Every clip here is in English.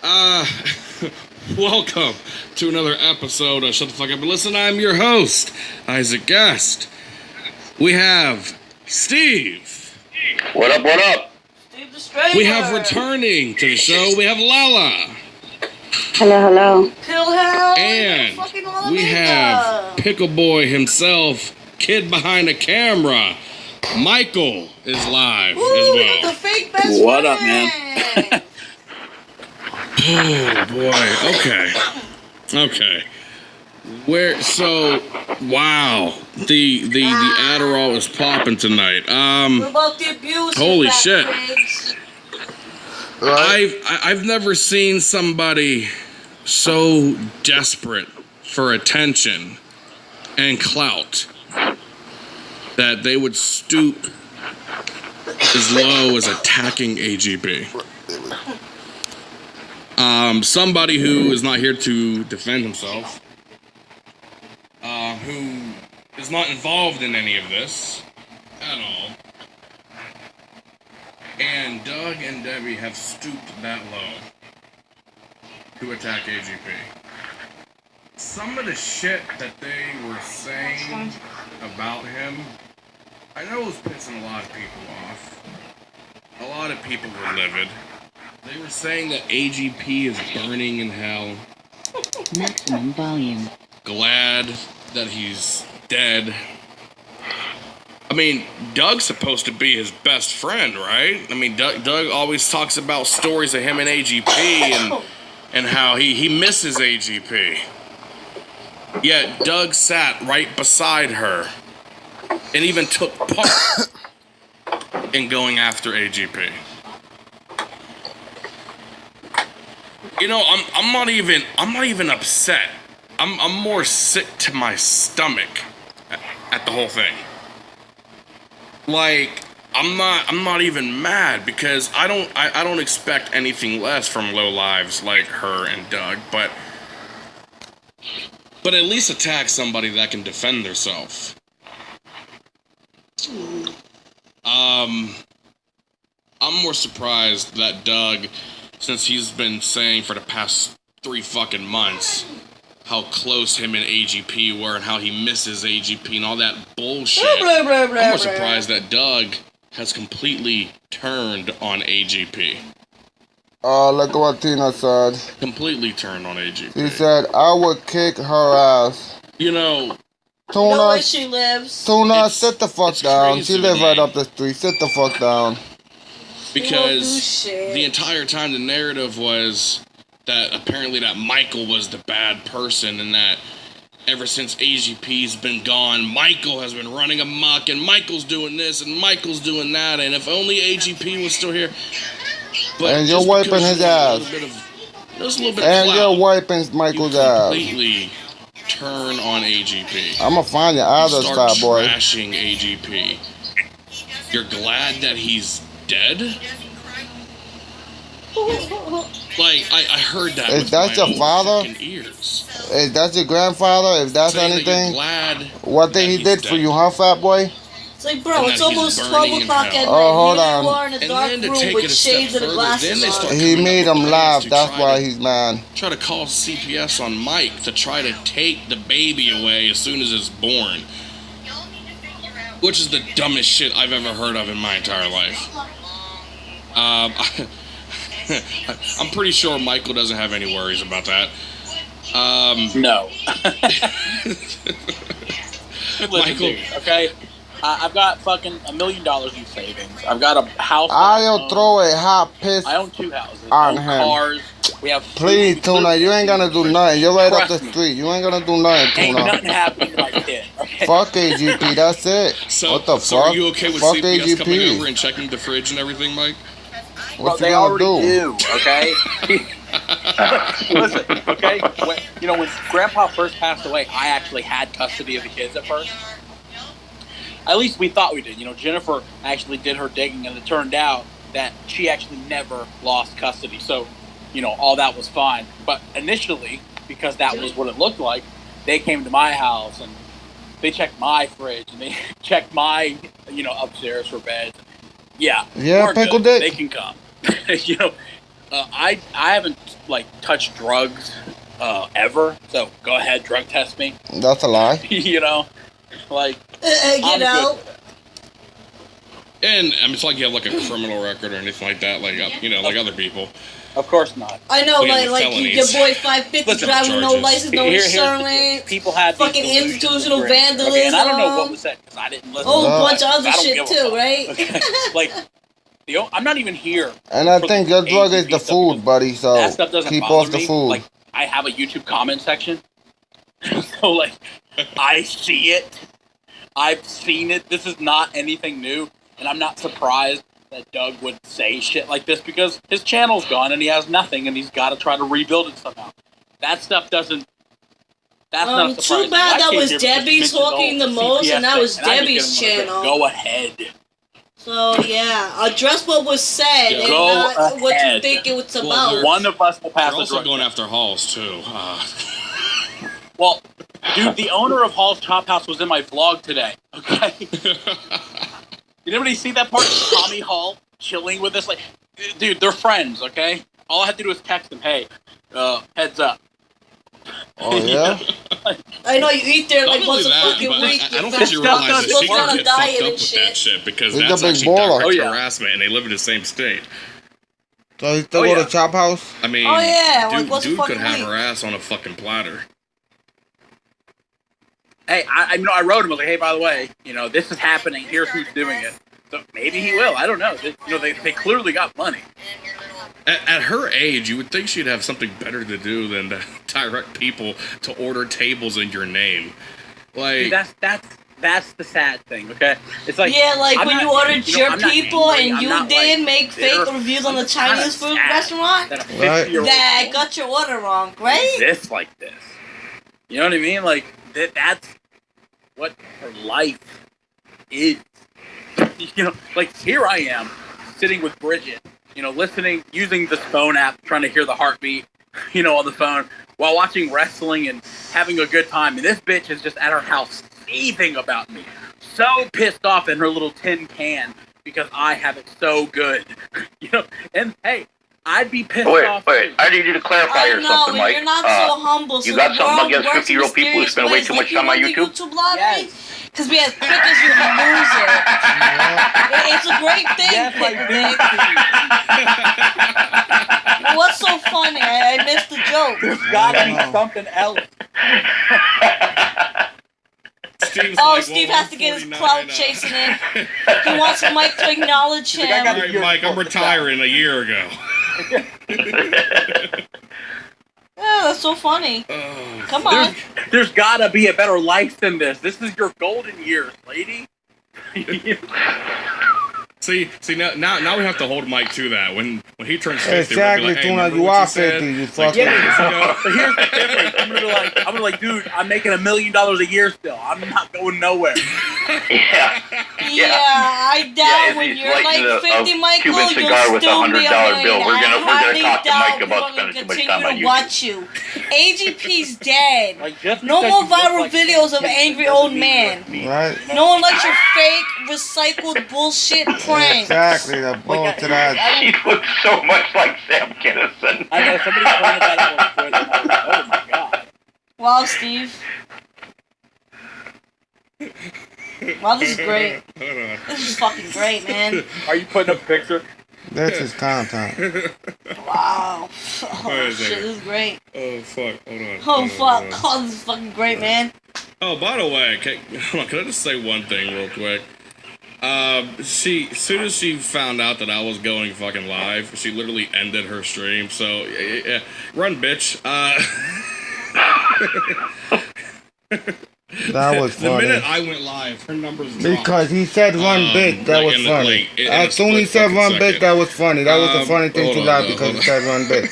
Uh, welcome to another episode of Shut the Fuck Up and Listen. I'm your host, Isaac Guest. We have Steve. What up, what up? Steve the Stranger. We have returning to the show, we have Lala. Hello, hello. Pillhound. And we have Pickle Boy himself, kid behind the camera. Michael is live as well. The fake best What up, friend. man? Oh boy. Okay. Wow. The Adderall is popping tonight. What about the abuse? Holy shit. I've never seen somebody so desperate for attention and clout that they would stoop as low as attacking AGP. Somebody who is not here to defend himself, who is not involved in any of this at all. And Doug and Debbie have stooped that low to attack AGP. Some of the shit that they were saying about him, I know it was pissing a lot of people off. A lot of people were livid. They were saying that AGP is burning in hell. Maximum volume. Glad that he's dead. I mean, Doug's supposed to be his best friend, right? I mean, Doug always talks about stories of him and AGP and how he misses AGP. Yet Doug sat right beside her and even took part in going after AGP. You know, I'm not even upset. I'm more sick to my stomach at the whole thing. Like, I'm not even mad because I don't expect anything less from low lives like her and Doug, but at least attack somebody that can defend themselves. I'm more surprised that Doug, since he's been saying for the past 3 fucking months how close him and AGP were and how he misses AGP and all that bullshit. I'm more surprised that Doug has completely turned on AGP. Look at what Tina said. Completely turned on AGP. She said, I would kick her ass. You know, Know where she lives. Tuna, sit the fuck down. She lives right me. up the street. Sit the fuck down. Because the entire time the narrative was that apparently that Michael was the bad person and that ever since AGP's been gone, Michael has been running amok and Michael's doing this and Michael's doing that, and if only AGP was still here. But and you're wiping his ass. And you're wiping Michael's ass. Completely turn on AGP. I'ma find your other side, boy. Trashing AGP. You're glad that he's dead? Like, I heard that. Is that your father? Ears. Is that your grandfather? If that's anything, what thing he did for you, huh, fat boy? It's like, bro, it's almost 12 o'clock at night. Oh, hold Here on. you are in a dark room with shades and glasses on. He made him laugh. That's why he's mad. Try to call CPS on Mike to try to take the baby away as soon as it's born. Which is the dumbest shit I've ever heard of in my entire life. I'm pretty sure Michael doesn't have any worries about that. No. Michael, dude, okay? I've got fucking $1 million in savings. I've got a house. I'll throw a hot piss I own 2 houses. on I him. own cars. We have. Please, Tuna, you ain't gonna do nothing. You're right up the street. You ain't gonna do nothing, Ain't Tuna. nothing happening to my kid. Okay? Fuck AGP, that's it. So, What the so fuck? are you okay with Fuck CPS coming AGP. over and checking the fridge and everything, Mike? What Bro, you they gonna already do? okay? Listen, okay? When Grandpa first passed away, I actually had custody of the kids at first. At least we thought we did. You know, Jennifer actually did her digging, and it turned out that she actually never lost custody. So, you know, all that was fine. But initially, because that was what it looked like, they came to my house and they checked my fridge and they checked my, upstairs for beds. Yeah, Yeah, we're pickle good. dick. They can come. I haven't like touched drugs ever. So go ahead, drug test me. That's a lie. You know, like you know. And I mean, it's like you have like a criminal record or anything like that, like like other people. Of course not. I know, Like like your boy 550 driving no license, no insurance. People had fucking institutional vandalism. Okay, and I don't know what was said because I didn't listen. Oh, a bunch of other shit too, right? Okay. Like, I'm not even here. And I think your drug is the food, buddy. So that stuff doesn't keep bother off the me. food. Like, I have a YouTube comment section, so like, I see it. I've seen it. This is not anything new, and I'm not surprised that Doug would say shit like this because his channel's gone and he has nothing and he's got to try to rebuild it somehow. That stuff doesn't. That's not surprising. Too bad that was Debbie talking the most, and that was Debbie's channel. Go ahead. So yeah, address what was said and not what you think it was about. One of us will pass. They're also going after Halls too. Well, dude, the owner of Hall's Chop House was in my vlog today. Okay. Did anybody see that part? Tommy Hall chilling with us, like, dude, they're friends. Okay. All I had to do was text him, hey, heads up. Oh yeah. I know you eat there like once a fucking week. I don't think you realize that she can get fucked up with that shit because that's actually direct harassment, and they live in the same state. So he still go to Chop House? I mean, dude could have her ass on a fucking platter. Hey, I wrote him. I was like, hey, by the way, this is happening. Here's who's doing it. So maybe he will. I don't know. They clearly got money. At her age, you would think she'd have something better to do than to direct people to order tables in your name. Like, dude, that's the sad thing. Okay, it's like when you ordered your people and you did make fake reviews on the Chinese food restaurant that got your order wrong, right? This like this. You know what I mean? Like that's what her life is. Like here I am sitting with Bridget. Listening, using this phone app, trying to hear the heartbeat, on the phone, while watching wrestling and having a good time. And this bitch is just at her house seething about me. So pissed off in her little tin can because I have it so good. And hey, I'd be pissed off. Wait, I need you to clarify or something, Mike. You're not so humble. You got something against 50-year-old people who spend way too much time on YouTube? Yes. Because we as quick as you can lose it. It's a great thing, Nick. What's so funny? I missed the joke. There's gotta be something else. Steve has to get his clout chasing in. He wants Mike to acknowledge him. All right, Mike, I'm retiring a year ago. Yeah, that's so funny. Come on. There's gotta be a better life than this. This is your golden years, lady. See, now we have to hold Mike to that. When he turns 50, exactly, we'll be like, hey, Tuna, you are 50, you fucking. But here's the difference. I'm gonna be like, dude, I'm making $1 million a year still. I'm not going nowhere. Yeah, I doubt when you're like 50, Michael, you'll still be a bill. We're gonna talk to Mike about spending too much time on YouTube. Watch you. AGP's dead. No more viral videos of angry old man. Right. No one likes your fake, recycled bullshit prank. Exactly, the bullshit ass. She looks so much like Sam Kinison. I know, somebody pointed that out on Twitter, and I was like, oh my god. Wow, Steve. Wow, this is great. This is fucking great, man. Are you putting up a picture? That's his content. Wow. Oh, shit, this is great. Oh, fuck. Hold on. Oh, fuck. Oh, this is fucking great, man. Oh, by the way, can I just say one thing real quick? As soon as she found out that I was going fucking live, she literally ended her stream. So, run, bitch. That was funny. The minute I went live, her numbers dropped. Because he said run bitch, that was funny. As soon as he said run bitch, that was funny. That was a funny thing to laugh because he said run bitch.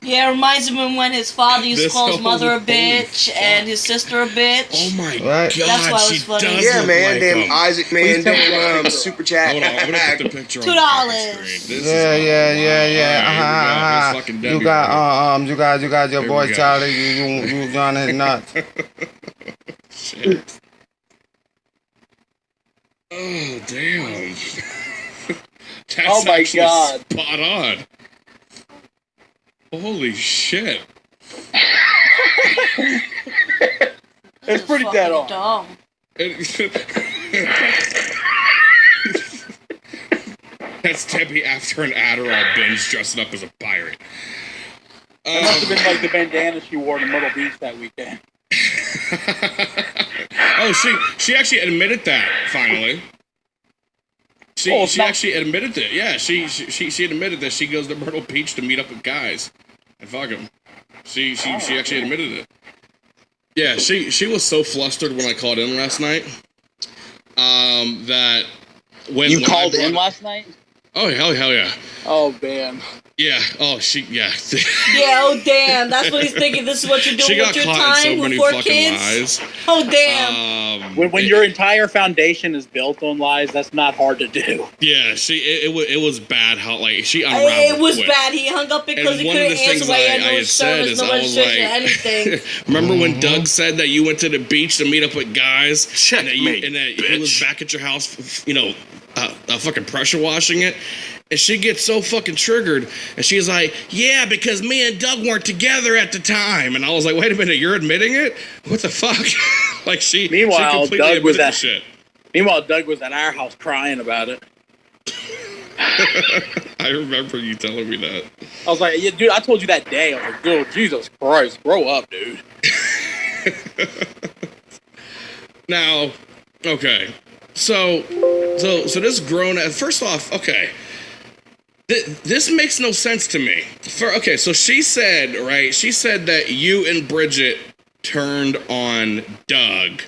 Yeah, it reminds him when his father used to call his mother a bitch and his sister a bitch. Oh my god, that's why it was funny. Yeah, man, damn Isaac, man, damn super chat. Hold on, I'm gonna put the picture on $2. Yeah. You got your boy Charlie. You John his nuts. Shit. Oh damn. Oh my god. Spot on. Holy shit. It's pretty dead on. Dumb. That's Debbie after an Adderall binge dressing up as a pirate. It must have been like the bandana she wore to Myrtle Beach that weekend. Oh, she actually admitted that, finally. She actually admitted it. Yeah, she admitted that she goes to Myrtle Beach to meet up with guys and fuck them. She actually admitted it. Yeah, she was so flustered when I called in last night. That when you called in last night? Oh hell yeah. Oh man. Yeah. Oh Yeah. Oh damn. That's what he's thinking. This is what you're doing with your time with 4 kids. Lies. Oh damn. When your entire foundation is built on lies, that's not hard to do. Yeah. It was bad how like she unraveled. It was quick. bad. He hung up because he couldn't answer why he had no service, no registration, anything. Remember when Doug said that you went to the beach to meet up with guys, and that bitch. he was back at your house, fucking pressure washing it. And she gets so fucking triggered, and she's like, "Yeah, because me and Doug weren't together at the time." And I was like, "Wait a minute, you're admitting it? What the fuck?" Like Meanwhile, she Doug was at shit. Meanwhile, Doug was at our house crying about it. I remember you telling me that. I was like, "Yeah, dude, I told you that day." I was like, "Dude, Jesus Christ, grow up, dude." Now, okay, so this grown. First off, okay. This makes no sense to me. So she said that you and Bridget turned on Doug,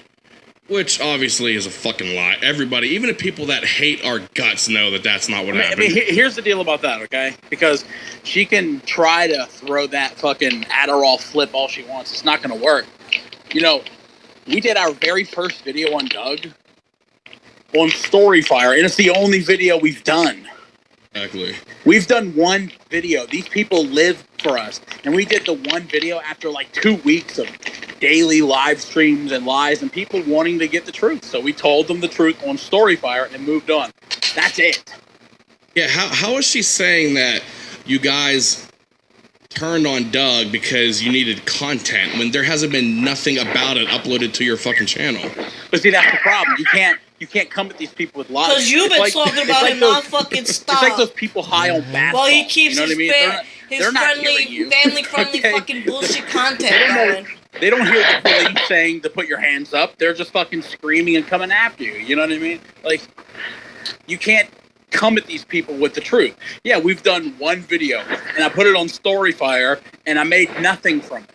which obviously is a fucking lie. Everybody, even the people that hate our guts, know that that's not what happened. I mean, here's the deal about that, okay? Because she can try to throw that fucking Adderall flip all she wants. It's not going to work. You know, we did our very first video on Doug on Storyfire, and it's the only video we've done. Exactly. We've done one video. These people live for us. And we did the one video after like 2 weeks of daily live streams and lies and people wanting to get the truth. So we told them the truth on Storyfire and moved on. That's it. Yeah, how is she saying that you guys turned on Doug because you needed content when there hasn't been nothing about it uploaded to your fucking channel? But see, that's the problem. You can't come at these people with lies. Because you've been talking about it non-fucking stop. It's like those people high on bath Well, he keeps his friendly, family-friendly fucking bullshit content going. They don't hear the police saying to put your hands up. They're just fucking screaming and coming after you. You know what I mean? Like, you can't come at these people with the truth. Yeah, we've done one video, and I put it on Storyfire, and I made nothing from it.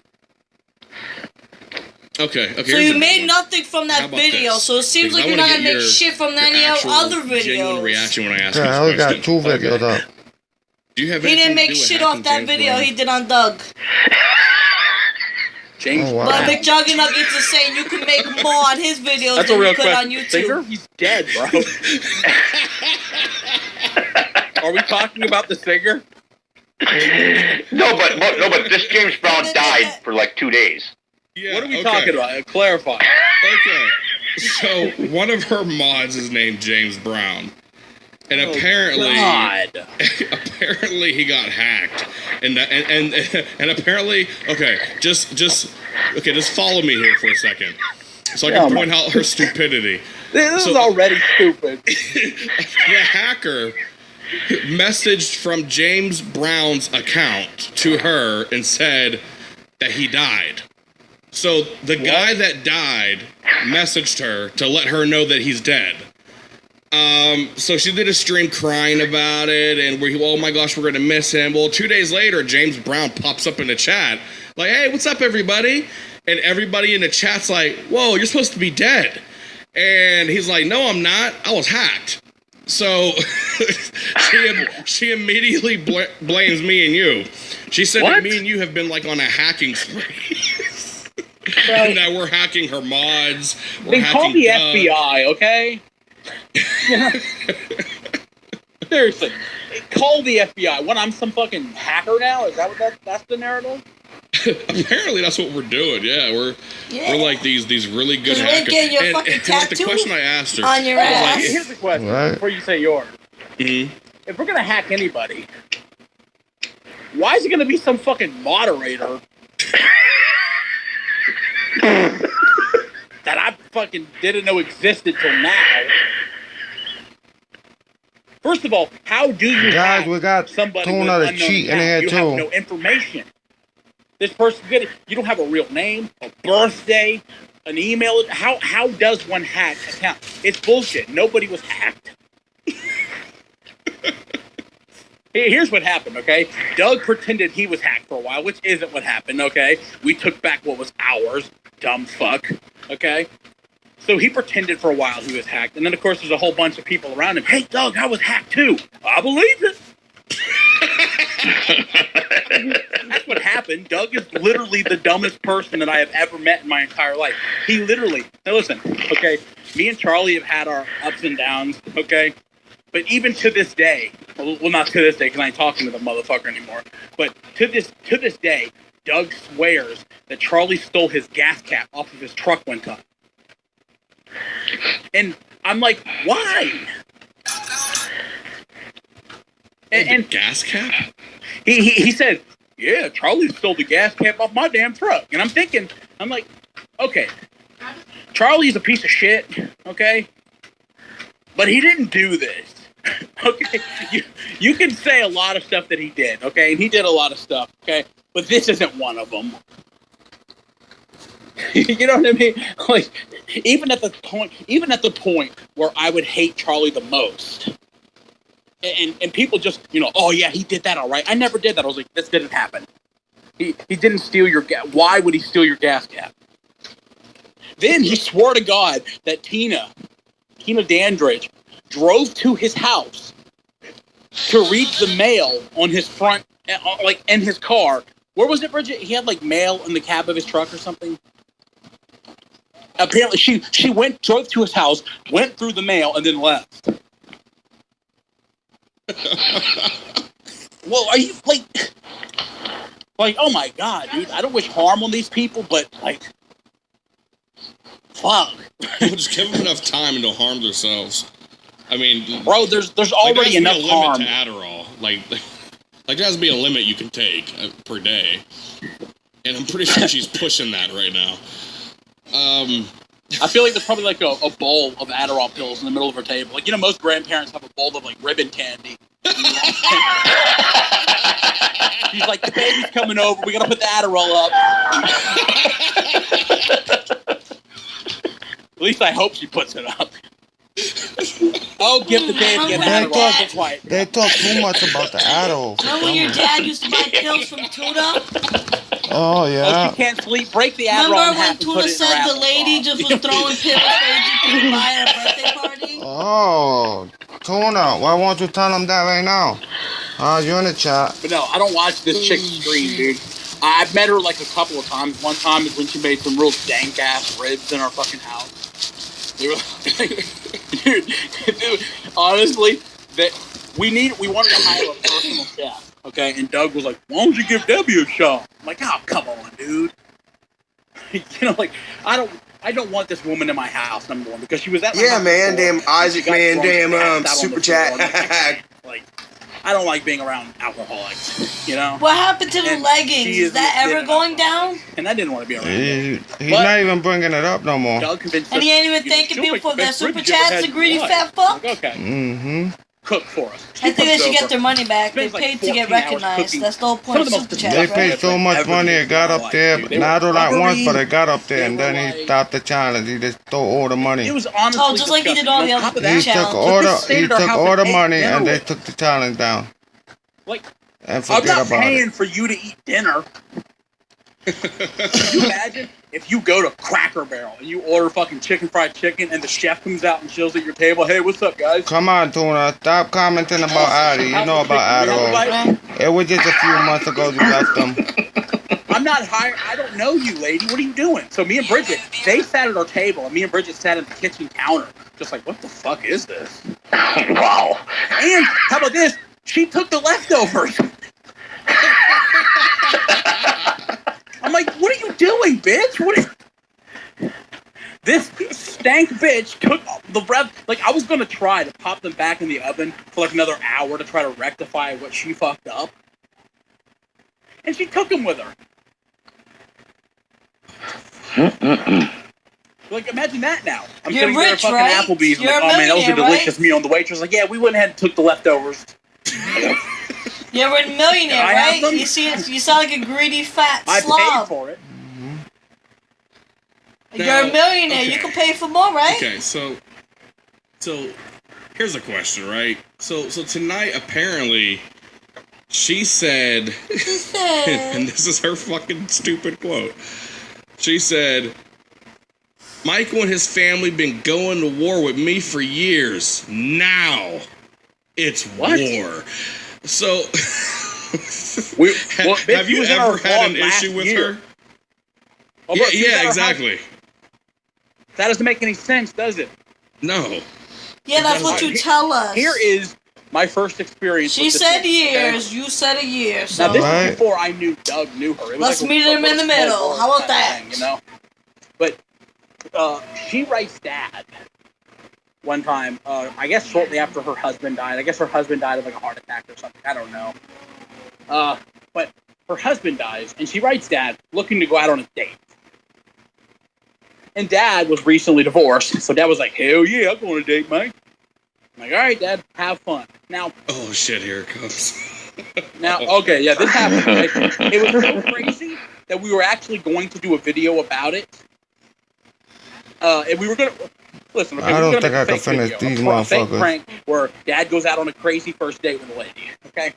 Okay. So you made nothing from that video, so it seems like you're not going to make shit from any other videos. Genuine reaction when I ask you I only got 2 videos up. Do you have he didn't make shit off that video he did on Doug. James, But McJuggernuggets is saying you can make more on his videos that's than a real you could on YouTube. Singer? He's dead, bro. Are we talking about the singer? No, but this James Brown died for like 2 days. Yeah, what are we talking about? Clarify. Okay. So one of her mods is named James Brown. And apparently he got hacked. And apparently just follow me here for a second. So I can point out her stupidity. This is already stupid. The hacker messaged from James Brown's account to her and said that he died. So the guy that died messaged her to let her know that he's dead. So she did a stream crying about it, and oh my gosh, we're gonna miss him. Well, 2 days later, James Brown pops up in the chat, like, "Hey, what's up, everybody?" And everybody in the chat's like, "Whoa, you're supposed to be dead." And he's like, "No, I'm not. I was hacked." So she immediately blames me and you. She said that me and you have been like on a hacking spree. And that we're hacking her mods. They call the FBI, okay? Seriously, call the FBI. What? I'm some fucking hacker now? Is that what that's the narrative? Apparently, that's what we're doing. Yeah, we're like these really good hackers. Getting your fucking tattoo the question I asked her on your ass. Like, here's the question before you say yours. Mm-hmm. If we're gonna hack anybody, why is it going to be some fucking moderator that I fucking didn't know existed till now? First of all, how do you guys? We got somebody Tuna the cheat in here you too. have no information. This person, you don't have a real name, a birthday, an email. How does one hack an account? It's bullshit. Nobody was hacked. Here's what happened, okay? Doug pretended he was hacked for a while, which isn't what happened, okay? We took back what was ours, dumb fuck, okay? So he pretended for a while he was hacked, and then of course there's a whole bunch of people around him. Hey, Doug, I was hacked too. I believe it. That's what happened. Doug is literally the dumbest person that I have ever met in my entire life. He literally, now listen, okay, me and Charlie have had our ups and downs, okay? But even to this day, well, not to this day because I ain't talking to the motherfucker anymore, but to this day, Doug swears that Charlie stole his gas cap off of his truck one time. And I'm like, why? And gas cap? He said, yeah, Charlie stole the gas cap off my damn truck. And I'm like, okay, Charlie's a piece of shit, okay? But he didn't do this, okay? You can say a lot of stuff that he did, okay? And he did a lot of stuff, okay? But this isn't one of them. You know what I mean? Like, even at the point where I would hate Charlie the most, and people just, oh yeah, he did that, all right. I never did that. I was like, this didn't happen. He didn't steal your gas. Why would he steal your gas cap? Then he swore to God that Tina Dandridge drove to his house to read the mail on his front, like in his car. Where was it, Bridget? He had like mail in the cab of his truck or something. Apparently, she drove to his house, went through the mail, and then left. Well, are you like, oh my God, dude, I don't wish harm on these people, but like, fuck. We'll just give them enough time and they'll harm themselves. I mean, bro, there's already enough harm. There has to be a limit to Adderall. Like there has to be a limit you can take per day. And I'm pretty sure she's pushing that right now. I feel like there's probably like a bowl of Adderall pills in the middle of her table. Like, most grandparents have a bowl of like ribbon candy. She's like, the baby's coming over. We gotta put the Adderall up. At least I hope she puts it up. Oh, give the baby an Adderall. They talk too much about the Adderall. Remember when your dad used to buy pills from Tuna? Oh, yeah. Oh, she can't sleep. Break the Adderall in half and put it in her Remember when Tuna said the lady just was throwing pills for you to buy at a birthday party? Oh, Tuna, why won't you tell him that right now? You're in the chat. But no, I don't watch this chick stream, dude. I've met her like a couple of times. One time is when she made some real dank-ass ribs in our fucking house. Dude, honestly, we wanted to hire a personal chef. Okay, and Doug was like, why don't you give Debbie a shot? I'm like, oh, come on, dude. I don't want this woman in my house, number one, because she was at my house man, before, damn Isaac, man, damn super chat. Like, I don't like being around alcoholics, What happened to the leggings? Is that ever going down? And I didn't want to be around He's not even bringing it up no more. Doug convinced and he ain't even thanking people for their super chats, the greedy fat fuck? Like, okay. Mm-hmm. Cook for us. I think they should get their money back. They paid to get recognized. That's the whole point of super chats, They paid so much money, it got up there, but not all at once, but it got up there, and then he stopped the challenge. He just stole all the money. It was honestly just like he did all the other He challenges. He took all the money, and they took the challenge down. Like, and I'm not about paying it. for you to eat dinner. Can you imagine if you go to Cracker Barrel and you order fucking fried chicken and the chef comes out and chills at your table? Hey, what's up, guys? Come on, Tuna. Stop commenting about Addy. You know about Adderall. It was just a few months ago you left them. I'm not hired. I don't know you, lady. What are you doing? So me and Bridget, they sat at our table, and me and Bridget sat at the kitchen counter. Just like, what the fuck is this? Wow. And how about this? She took the leftovers. I'm like, what are you doing, bitch? This stank bitch took the like, I was going to try to pop them back in the oven for like another hour to try to rectify what she fucked up. And she took him with her. Like, imagine that now. I'm You're sitting there at rich, fucking right? Applebee's. I'm You're like, a oh man, that was a millionaire, delicious right? meal. And the waitress was like, yeah, we went ahead and took the leftovers. You're a millionaire, I have right? them. You sound like a greedy fat I slob. paid for it. You're a millionaire. Okay. You can pay for more, right? Okay, so here's a question, right? So tonight apparently she said, and this is her fucking stupid quote. She said, Michael and his family been going to war with me for years. Now it's war. So have you ever had an issue with her? Oh, yeah, exactly. That doesn't make any sense, does it? No. Yeah, that's what you tell us. Here is my first experience. She said years, okay? You said a year. So. Now, this was before I knew Doug knew her. It was Let's meet him in the middle. How about that? Thing, you know? But she writes Dad one time, I guess shortly after her husband died. I guess her husband died of like a heart attack or something. I don't know. But her husband dies, and she writes Dad looking to go out on a date. And Dad was recently divorced, so Dad was like, hell yeah, I'll go on a date, Mike. I'm like, all right, Dad, have fun. Now, oh shit, here it comes. Now, okay, yeah, this happened. Right? It was so crazy that we were actually going to do a video about it. And we were going to... Listen, okay, I don't think I can finish these motherfuckers. Fake prank where Dad goes out on a crazy first date with a lady, okay?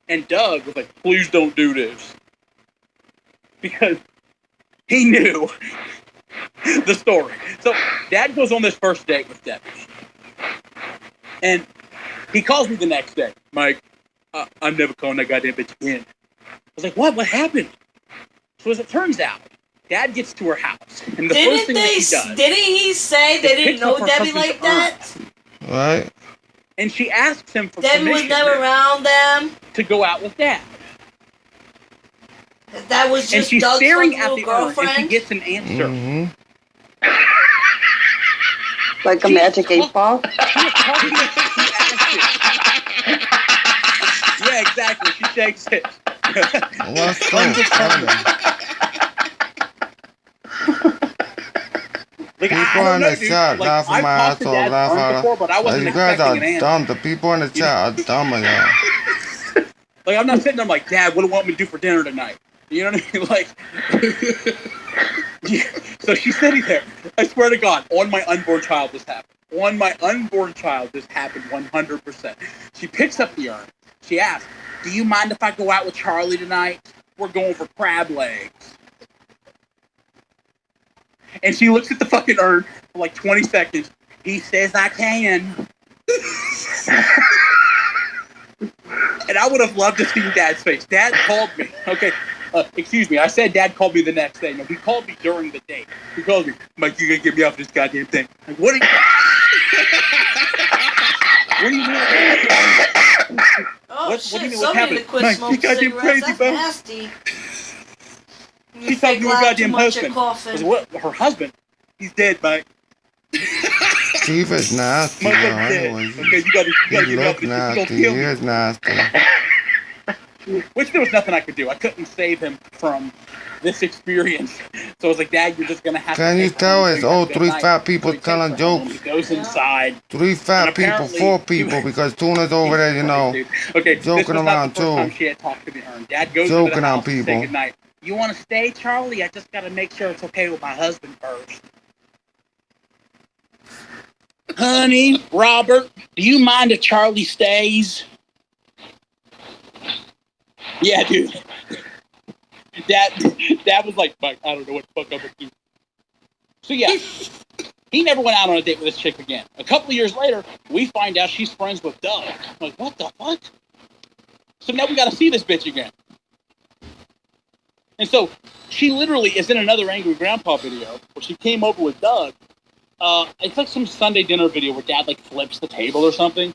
And Doug was like, please don't do this. Because he knew the story. So, Dad goes on this first date with Debbie. And he calls me the next day. Mike, I'm never calling that goddamn bitch again. I was like, what? What happened? So as it turns out, Dad gets to her house. And the first thing that he does... Didn't he say they didn't know Debbie like that? Right. And she asks him for permission. Debbie was never around them. To go out with Dad. That was just and she's Doug's staring at the girlfriend. And she gets an answer. Mm-hmm. Like a magic 8-ball? Yeah, exactly. She shakes it. What's so funny? Like, people in the chat laugh at my asshole, laugh at you guys are dumb. The people in the chat are dumb as hell. Like, I'm not sitting there like, Dad, what do you want me to do for dinner tonight? You know what I mean? Like, yeah. So she's sitting there. I swear to God, on my unborn child this happened. On my unborn child this happened 100%. She picks up the urn. She asks, do you mind if I go out with Charlie tonight? We're going for crab legs. And she looks at the fucking urn for like 20 seconds. He says I can. And I would have loved to see Dad's face. Dad called me. Okay, excuse me. I said Dad called me the next day. No, he called me during the date. He called me, Mike, you gotta get me off this goddamn thing. Like, what are you... What are you doing? Oh, what shit, do you mean somebody what's happening? to quit Mike, smoking you goddamn cigarettes. crazy, That's bro. nasty. She talking to her goddamn husband. I said, what? Her husband? He's dead, Mike. Steve is nasty, Mike, okay, you gotta get me off this. Nasty. He is nasty. Which there was nothing I could do. I couldn't save him from this experience. So I was like, Dad, you're just going to have to... Can you tell us, three fat people telling jokes? He goes inside. 3 fat people, 4 people, because Tuna's over there, you know, okay, joking around too. Time she had talked to me. Dad goes joking into the house on people. To say goodnight. You want to stay, Charlie? I just got to make sure it's okay with my husband first. Honey, Robert, do you mind if Charlie stays? Yeah, dude. Dad was like, Mike, I don't know what the fuck I'm gonna do. So yeah, he never went out on a date with this chick again. A couple of years later, we find out she's friends with Doug. I'm like, what the fuck? So now we gotta see this bitch again. And so she literally is in another Angry Grandpa video where she came over with Doug. It's like some Sunday dinner video where Dad like flips the table or something.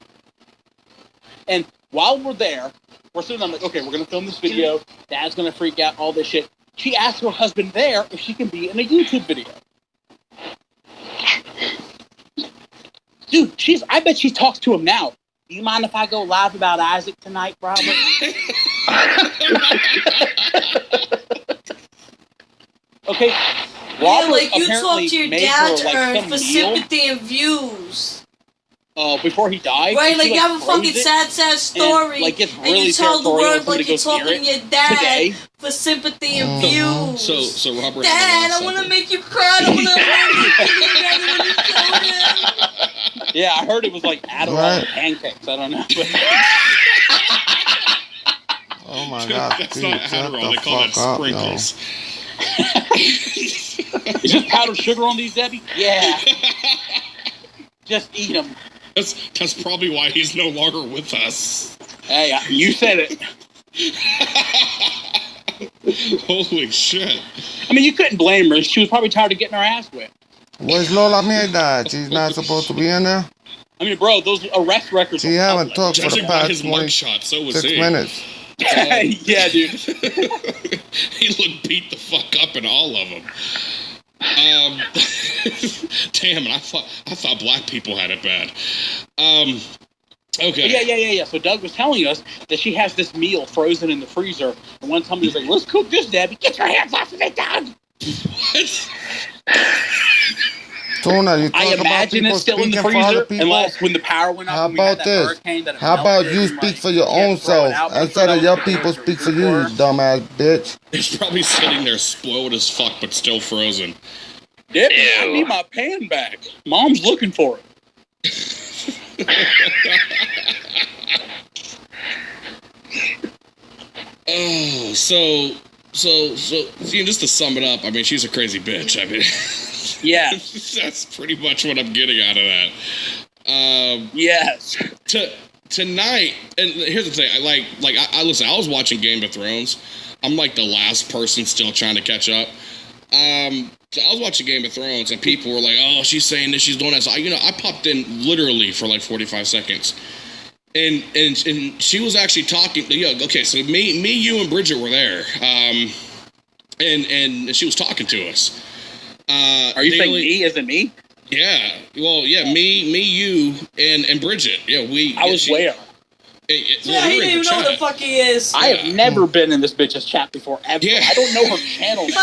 And while we're there, we're sitting there like, okay, we're going to film this video. Dad's going to freak out, all this shit. She asked her husband there if she can be in a YouTube video. Dude, I bet she talks to him now. Do you mind if I go live about Isaac tonight, Robert? Okay. Yeah, Robert like you talk apparently to your made dad her, like, some for meal, sympathy and views. before he died. Right, and like she, you have a froze fucking it, sad story, and, like, it's and really you tell the territorial world when like somebody you're goes near talking to it your dad today. for sympathy and views. So Robert. Dad, I want to make you cry. I want to make you Yeah, I heard it was like Adderall and pancakes. I don't know. Oh my God! That's dude, not Adderall. They call that sprinkles. Is this powdered sugar on these, Debbie? Yeah. Just eat them. That's probably why he's no longer with us. Hey, you said it. Holy shit. I mean, you couldn't blame her. She was probably tired of getting her ass whipped. Where's Lola Mierda? She's not supposed to be in there? I mean, bro, those arrest records She haven't talked for the Judging by his past mugshot, so was 6 he. minutes. Yeah, dude. He looked beat the fuck up in all of them. Damn, and I thought black people had it bad. Okay. Yeah. So Doug was telling us that she has this meal frozen in the freezer, and one time he was like, "Let's cook this, Debbie. Get your hands off of it, Doug." What? Tuna, you I talk about imagine people it's still in the speaking for other freezer, people. unless when the power went How up. And we had about that this? hurricane that it How about melted you and, speak like, for your you can't own throw it self out, but instead throw of it your in the people freezer speak for you, before. you dumbass bitch? It's probably sitting there spoiled as fuck, but still frozen. Debbie, I need my pan back. Mom's looking for it. Oh, so, just to sum it up, I mean, she's a crazy bitch. I mean, Yeah. that's pretty much what I'm getting out of that. Yes. Tonight, and here's the thing, I listen, I was watching Game of Thrones. I'm like the last person still trying to catch up. So I was watching Game of Thrones, and people were like, "Oh, she's saying this, she's doing that." So I popped in literally for like 45 seconds, and she was actually talking. Okay, so me, you, and Bridget were there, and she was talking to us. Are you saying me as in me? Yeah. Well, yeah, me, you, and Bridget. Yeah, I was where? Yeah, he didn't even know who the fuck he is. I have never been in this bitch's chat before, ever. Yeah. I don't know her channel now.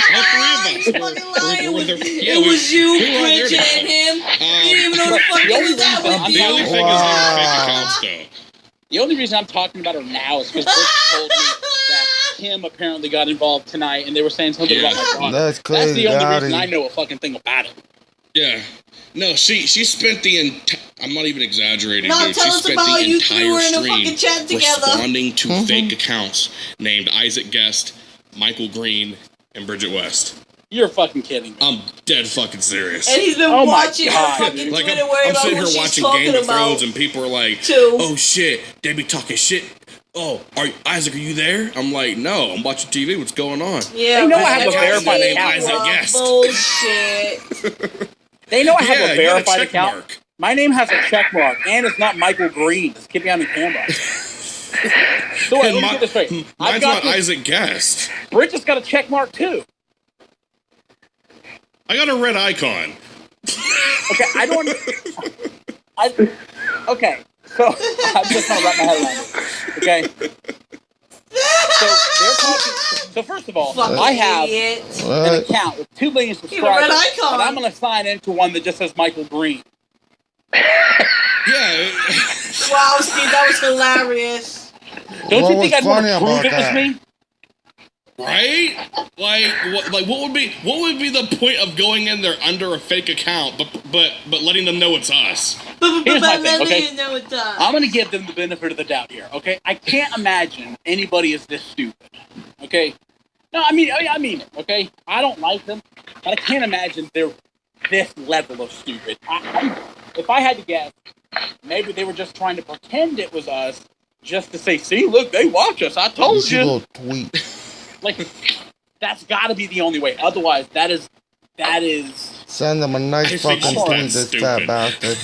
All three of us. It was you, Bridget, and him. You didn't even know the fuck he was that with The only you. thing is they were fake accounts, though. The only reason I'm talking about her now is because Bridget told me that Kim apparently got involved tonight, and they were saying something about my daughter. That's crazy. That's the only reason I know a fucking thing about it. Yeah. No, she spent the I'm not even exaggerating, No, dude. tell She us spent about the you three entire were in a stream fucking chat together. responding to fake accounts named Isaac Guest, Michael Green, and Bridget West. You're fucking kidding me. I'm dead fucking serious. And he's been Oh my watching her God. fucking Like Twitter I'm worried about sitting what here she's watching talking Game of about. Thrones, and people are like, Too. "Oh shit, they be talking shit." Oh, Isaac, are you there? I'm like, no, I'm watching TV. What's going on? Yeah, They know I have but a verified everything account. was Isaac Guest. Bullshit. They know I have Yeah, a you got a verified check account. mark. My name has a check mark, and it's not Michael Green. It's kidbehindacamera. So wait, let me get this straight. Mine's not Isaac Guest. Bridget's got a check mark too. I got a red icon. Okay, I don't. Okay, so I'm just trying to wrap my head around it. Okay. So they're talking. So first of all, Fucking I have idiot. an account with 2 million subscribers, red icon. and I'm going to sign into one that just says Michael Green. Yeah. Wow, Steve, that was hilarious. Don't What you think was I'd want funny to prove about it was that? me? Right? What would be the point of going in there under a fake account, but letting them know it's us? Here's my thing, Let okay? me know it's done. I'm going to give them the benefit of the doubt here, okay? I can't imagine anybody is this stupid, okay? No, I mean it, okay? I don't like them, but I can't imagine they're this level of stupid. If I had to guess, maybe they were just trying to pretend it was us, just to say, see, look, they watch us. I told you. Little tweet. Like, that's got to be the only way. Otherwise, that is. Send them a nice I think fucking that's tweet, this stupid. fat bastard.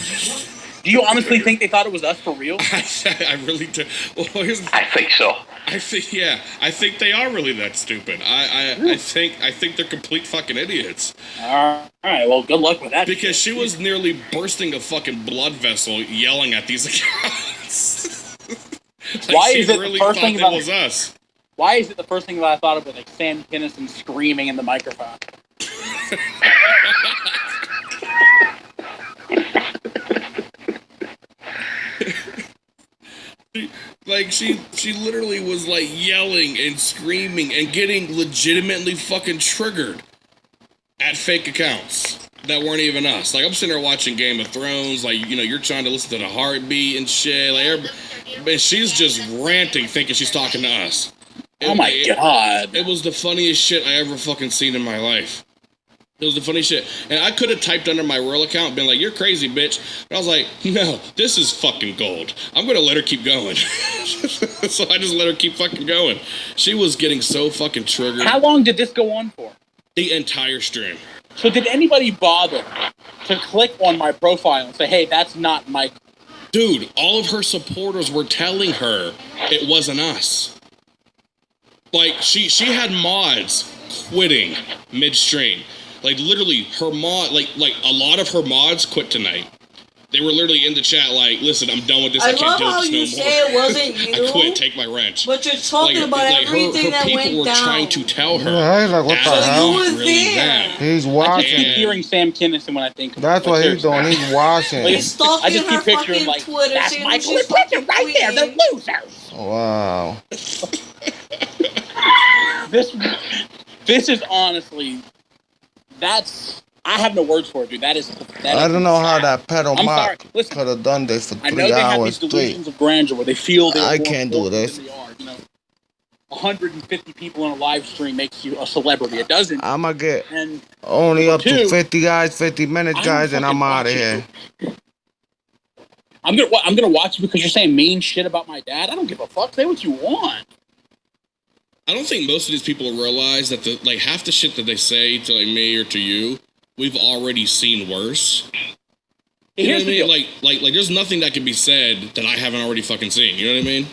Do you honestly think they thought it was us for real? I really do. Well, here's the I think so. I think they are really that stupid. I think they're complete fucking idiots. All right, well, good luck with that. Because she was nearly bursting a fucking blood vessel yelling at these accounts. Why is it really the first thing about was us? Why is it the first thing that I thought of was like Sam Kinison screaming in the microphone? Like she literally was like yelling and screaming and getting legitimately fucking triggered at fake accounts that weren't even us. Like I'm sitting there watching Game of Thrones, like you're trying to listen to the heartbeat and shit. Like and she's just ranting, thinking she's talking to us. Oh my god! It was the funniest shit I ever fucking seen in my life. It was the funny shit. And I could have typed under my real account and been like, you're crazy, bitch. But I was like, no, this is fucking gold. I'm going to let her keep going. So I just let her keep fucking going. She was getting so fucking triggered. How long did this go on for? The entire stream. So did anybody bother to click on my profile and say, hey, that's not Michael? Dude, all of her supporters were telling her it wasn't us. Like, she had mods quitting midstream. Like, literally, her mod, like a lot of her mods quit tonight. They were literally in the chat like, listen, I'm done with this. I can't do this no more. I love how you say it wasn't you. I quit, take my wrench. But you're talking about everything that went down. Her people were trying to tell her. Yeah, like, what the hell? You was really there. He's watching. I just keep hearing Sam Kinison when I think of That's what he's doing. He's watching. He's stalking I just keep her picturing like, Twitter. that's Michael and Bridget right there, the losers. Wow. This is honestly, I have no words for it, dude. That is I don't know how that pedal mock could have done this for 3 hours straight. I know they have these delusions of grandeur where they feel they're I can't do this. 150 people on a live stream makes you a celebrity. It doesn't. I'm going to get only up to 50 guys, 50 minutes, guys, and I'm out of here. I'm gonna watch you because you're saying mean shit about my dad. I don't give a fuck. Say what you want. I don't think most of these people realize that half the shit that they say to like me or to you, we've already seen worse. You know what I mean? Like there's nothing that can be said that I haven't already fucking seen. You know what I mean?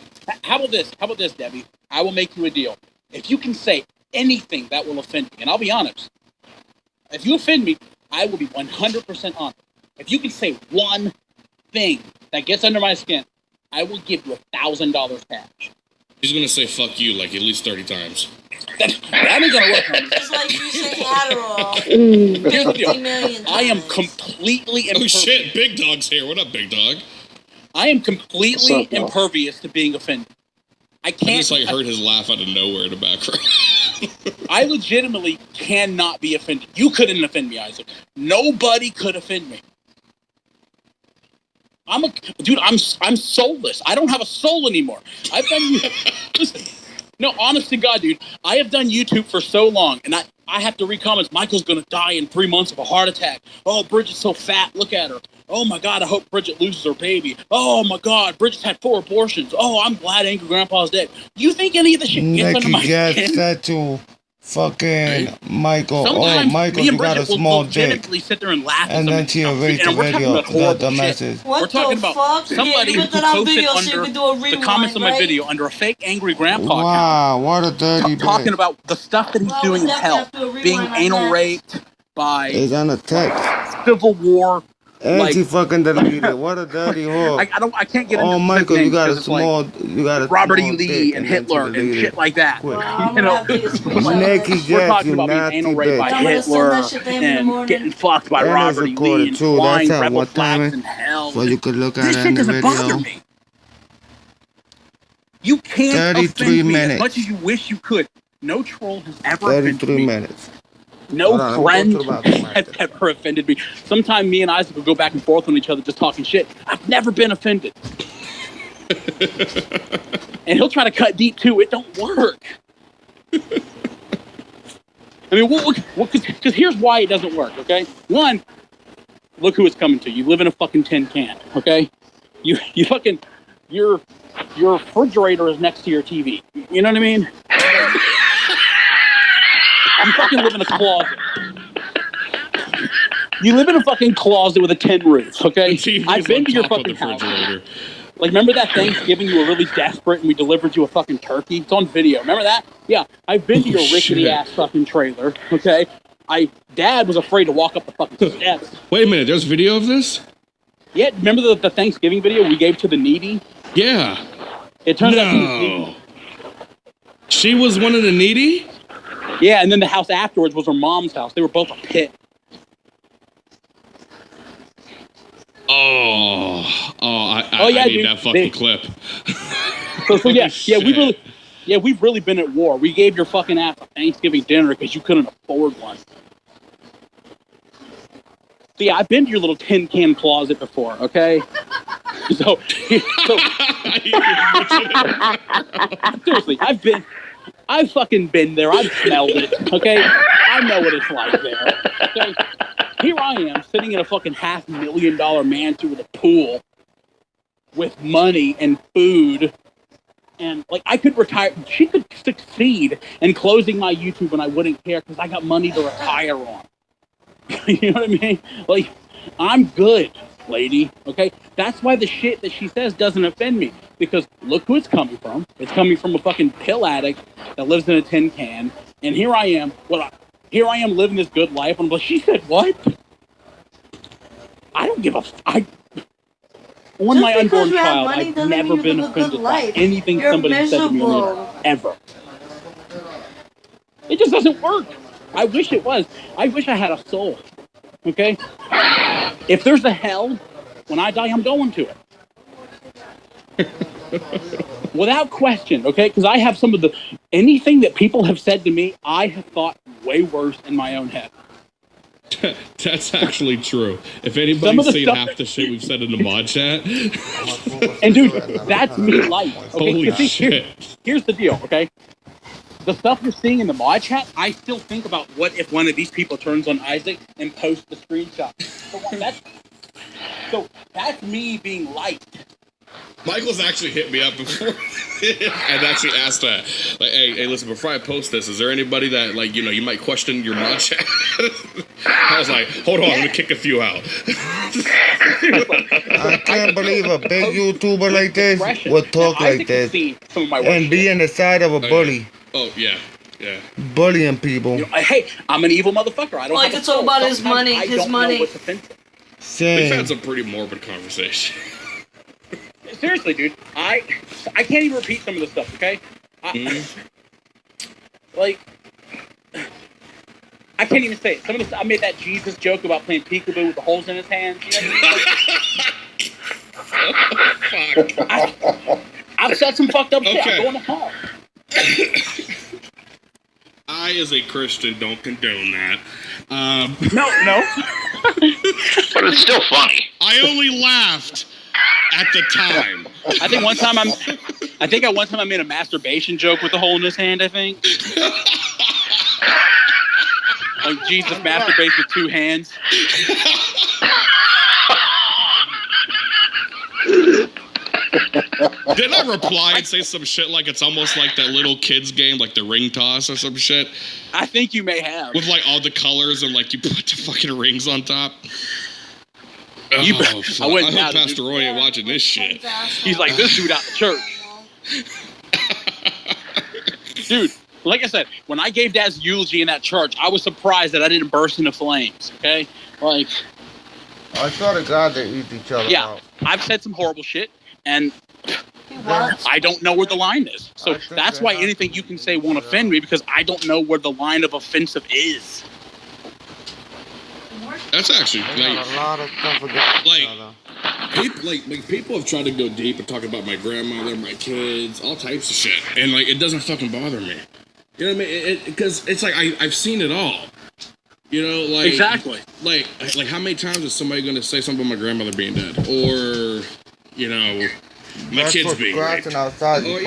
How about this, Debbie? I will make you a deal. If you can say anything that will offend me, and I'll be honest, if you offend me, I will be 100% honest. If you can say one thing that gets under my skin, I will give you $1,000 cash. He's gonna say "fuck you" like at least 30 times. That ain't gonna work on me. It's like you say Adderall 50 million times. I am completely impervious. Oh shit, Big Dog's here. What up, Big Dog? I am completely impervious to being offended. I can't. I just heard his laugh out of nowhere in the background. I legitimately cannot be offended. You couldn't offend me, Isaac. Nobody could offend me. I'm soulless. I don't have a soul anymore. Listen. No, honest to God, dude. I have done YouTube for so long, and I have to read comments. Michael's gonna die in 3 months of a heart attack. Oh, Bridget's so fat. Look at her. Oh my God, I hope Bridget loses her baby. Oh my God, Bridget's had 4 abortions. Oh, I'm glad Angry Grandpa's dead. You think any of this shit gets under my skin? Said to fucking Michael. Sometimes Michael, you got a small dick. Sit there and laugh. And then she erased the video, the message. We're talking about somebody who posted under the comments of my video under a fake Angry Grandpa account. Wow, what a dirty bitch. Talking about the stuff that he's doing in hell. Being anal raped by... It's on a text. Civil War... And she fucking deleted. What a dirty whore. I can't get into Michael, you got a small, Robert E. Lee and Hitler and shit like that. Well, we're talking about being anal raped by Hitler and getting fucked by Robert E. Lee and flying rebel flags in hell. So you could look at this it shit in the doesn't bother video. me. You can't 33 offend me minutes. as much as you wish you could. No troll has ever 33 minutes. No friend has ever offended me. Sometimes me and Isaac will go back and forth on each other just talking shit. I've never been offended. And he'll try to cut deep too. It don't work. I mean, because here's why it doesn't work, okay? One, look who it's coming to. You live in a fucking tin can, okay? You fucking, your refrigerator is next to your TV. You know what I mean? You fucking live in a closet. You live in a fucking closet with a tin roof, okay? I've been to your fucking house. Like, remember that Thanksgiving you were really desperate and we delivered you a fucking turkey? It's on video. Remember that? Yeah. I've been to your rickety-ass fucking trailer, okay? Dad was afraid to walk up the fucking steps. Wait a minute. There's video of this? Yeah. Remember the Thanksgiving video we gave to the needy? Yeah. It turns out she was one of the needy? Yeah, and then the house afterwards was her mom's house. They were both a pit. I need that fucking clip. We've really been at war. We gave your fucking ass a Thanksgiving dinner because you couldn't afford one. See, I've been to your little tin can closet before, okay? So seriously, I've fucking been there. I've smelled it, okay? I know what it's like there. Okay? Here I am, sitting in a fucking $500,000 mansion with a pool, with money and food, and like I could retire. She could succeed in closing my YouTube, and I wouldn't care because I got money to retire on. You know what I mean? Like, I'm good, lady. Okay, that's why the shit that she says doesn't offend me, because look who it's coming from. It's coming from a fucking pill addict that lives in a tin can, and here I am. Here I am living this good life, and I'm like, she said what? I don't give a. On my unborn child, I've never been offended by anything somebody said to me ever. It just doesn't work. I wish it was. I wish I had a soul. Okay? If there's a hell, when I die, I'm going to it. Without question, okay? Because I have anything that people have said to me, I have thought way worse in my own head. That's actually true. If anybody's seen half the shit we've said in the mod chat. And dude, that's me life. Okay? Holy shit. Here's the deal, okay? The stuff you're seeing in the mod chat, I still think about what if one of these people turns on Isaac and posts the screenshot. So that's me being liked. Michael's actually hit me up before and actually asked that. Like, hey, listen, before I post this, is there anybody that, like, you might question your mod chat? I was like, hold on, let me kick a few out. I can't believe a big YouTuber like this would talk like this and be in the side of a bully. Oh, yeah. Yeah. Bullying people. Hey, I'm an evil motherfucker. I don't like it's all about his money. His money. We've had some pretty morbid conversation. Seriously, dude. I can't even repeat some of this stuff, okay? Like, I can't even say it. Some of this, I made that Jesus joke about playing peekaboo with the holes in his hands. You know what I mean? I've said some fucked up shit. I'm going to hell. I, as a Christian, don't condone that. No. But it's still funny. I only laughed at the time. I think one time I made a masturbation joke with the hole in his hand, I think. Like Jesus masturbates with two hands. Didn't I reply and say some shit like it's almost like that little kids game, like the ring toss or some shit? I think you may have. With like all the colors and like you put the fucking rings on top. I hope Pastor Roy ain't watching this shit. He's like, this dude out the church. Dude, like I said, when I gave Dad's eulogy in that church, I was surprised that I didn't burst into flames, okay? Like, I swear to God they eat each other out. I've said some horrible shit, and I don't know where the line is. So that's why anything you can say won't offend me, because I don't know where the line of offensive is. That's actually like a lot of stuff against each other. People have tried to go deep and talk about my grandmother, my kids, all types of shit, and like it doesn't fucking bother me. You know what I mean? Because it's like I've seen it all. You know, like exactly. Like how many times is somebody gonna say something about my grandmother being dead, or my kids being raped, outside, or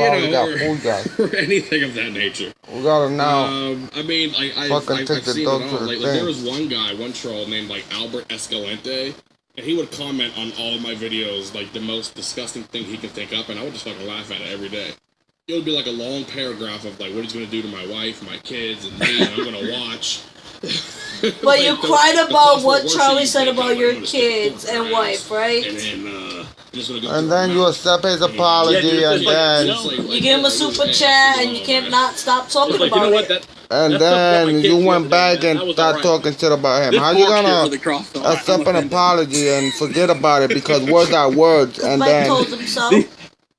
anything of that nature. We gotta know. I mean, I've seen it all. Like there was one troll named like Albert Escalante, and he would comment on all of my videos like the most disgusting thing he could think up, and I would just fucking laugh at it every day. It would be like a long paragraph of like what he's gonna do to my wife, my kids, and me, and I'm gonna watch. But you cried about what Charlie said about your kids and wife, right? And then you accept his apology, and then you give him a super chat, and you can't not stop talking about it. And then you went back and started talking shit about him. How you gonna accept an apology and forget about it because words are words, and then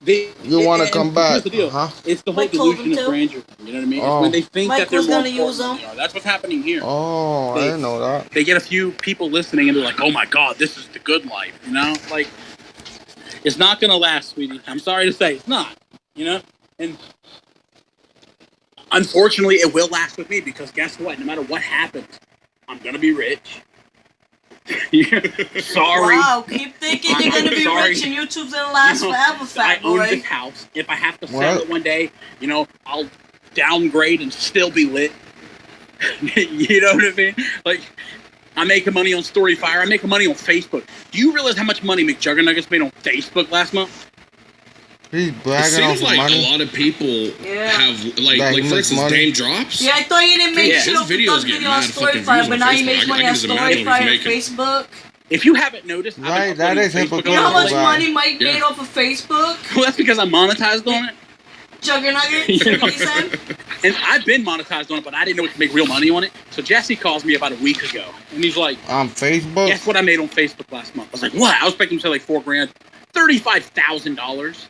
You want to come back? Here's the deal. It's the whole delusion of grandeur. You know what I mean? It's when they think that they're more important than they are. That's what's happening here. Oh, I didn't know that. They get a few people listening and they're like, "Oh my God, this is the good life." You know, like it's not gonna last, sweetie. I'm sorry to say, it's not. You know, and unfortunately, it will last with me because guess what? No matter what happens, I'm gonna be rich. Sorry. Wow, keep thinking you're gonna be rich and YouTube's gonna last forever, fat boy. I own this house. If I have to sell it one day, you know, I'll downgrade and still be lit. You know what I mean? Like, I'm making money on Storyfire. I'm making money on Facebook. Do you realize how much money McJuggernuggets made on Facebook last month? He's bragging. It seems like a lot of people have, like for instance, Dame Drops. Yeah, I thought you didn't make shit off the video on Storyfire, but now you make money on Storyfire and Facebook. If you haven't noticed, right, that is hypocritical. You know how much money Mike made off of Facebook? Well, that's because I monetized on it. Juggernuggets, and I've been monetized on it, but I didn't know we could make real money on it. So Jesse calls me about a week ago, and he's like, "On Facebook? Guess what I made on Facebook last month?" I was like, "What?" I was expecting him to say like $4,000, $35,000.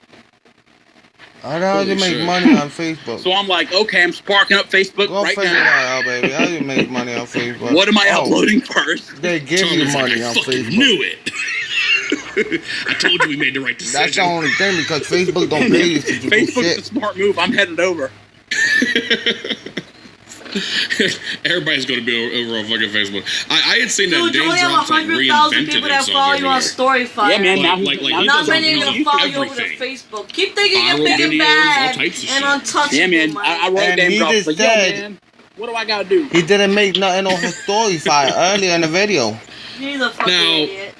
How the hell you make money on Facebook? So I'm like, okay, I'm sparking up Facebook right now. Go figure that out, baby. How you make money on Facebook? What am I uploading first? They give you money on Facebook. Knew it. I told you we made the right decision. That's the only thing because Facebook don't pay you to do Facebook's shit. a smart move. I'm headed over. Everybody's going to be over on fucking Facebook. I had seen that Dame Drops like reinvented people that follow you on Storyfire. Yeah, man. Not many are going to follow you over to Facebook. Keep thinking you're big and bad and untouchable. Yeah, man. I wrote Dame Drops like, yo, man, what do I got to do? He didn't make nothing off his Storyfire earlier in the video. He's a fucking idiot.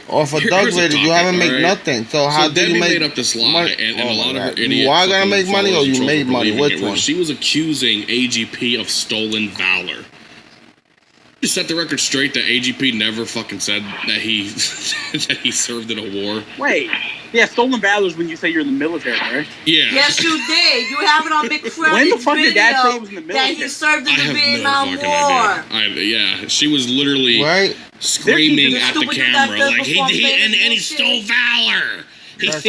Or for Doug video, you haven't made nothing. So how did you make made up this lie, and a lot of her idiots. You are gonna make money, or you made money? Which one? She was accusing AGP of stolen valor. To set the record straight, that AGP never fucking said that he that he served in a war. Wait, yeah, stolen valor is when you say you're in the military, right? Yeah. Yes, you did. You have it on Big Freddy's video that he served in the Vietnam War. Yeah, she was literally screaming at the camera like he stole valor. Because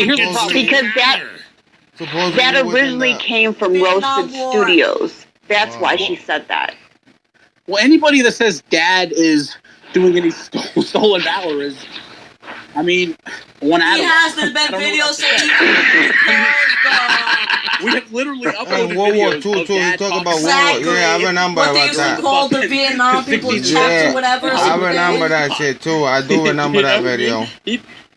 that originally came from Roasted Studios. That's why she said that. Well, anybody that says Dad is doing any stolen valor is, I mean, one out of it. He has the best video saying we have literally uploaded World War videos II, of Dad talk about exactly. War. Yeah, I remember what about that. What they used to call the Vietnam people chapter, whatever. I remember that shit too. I do remember that video.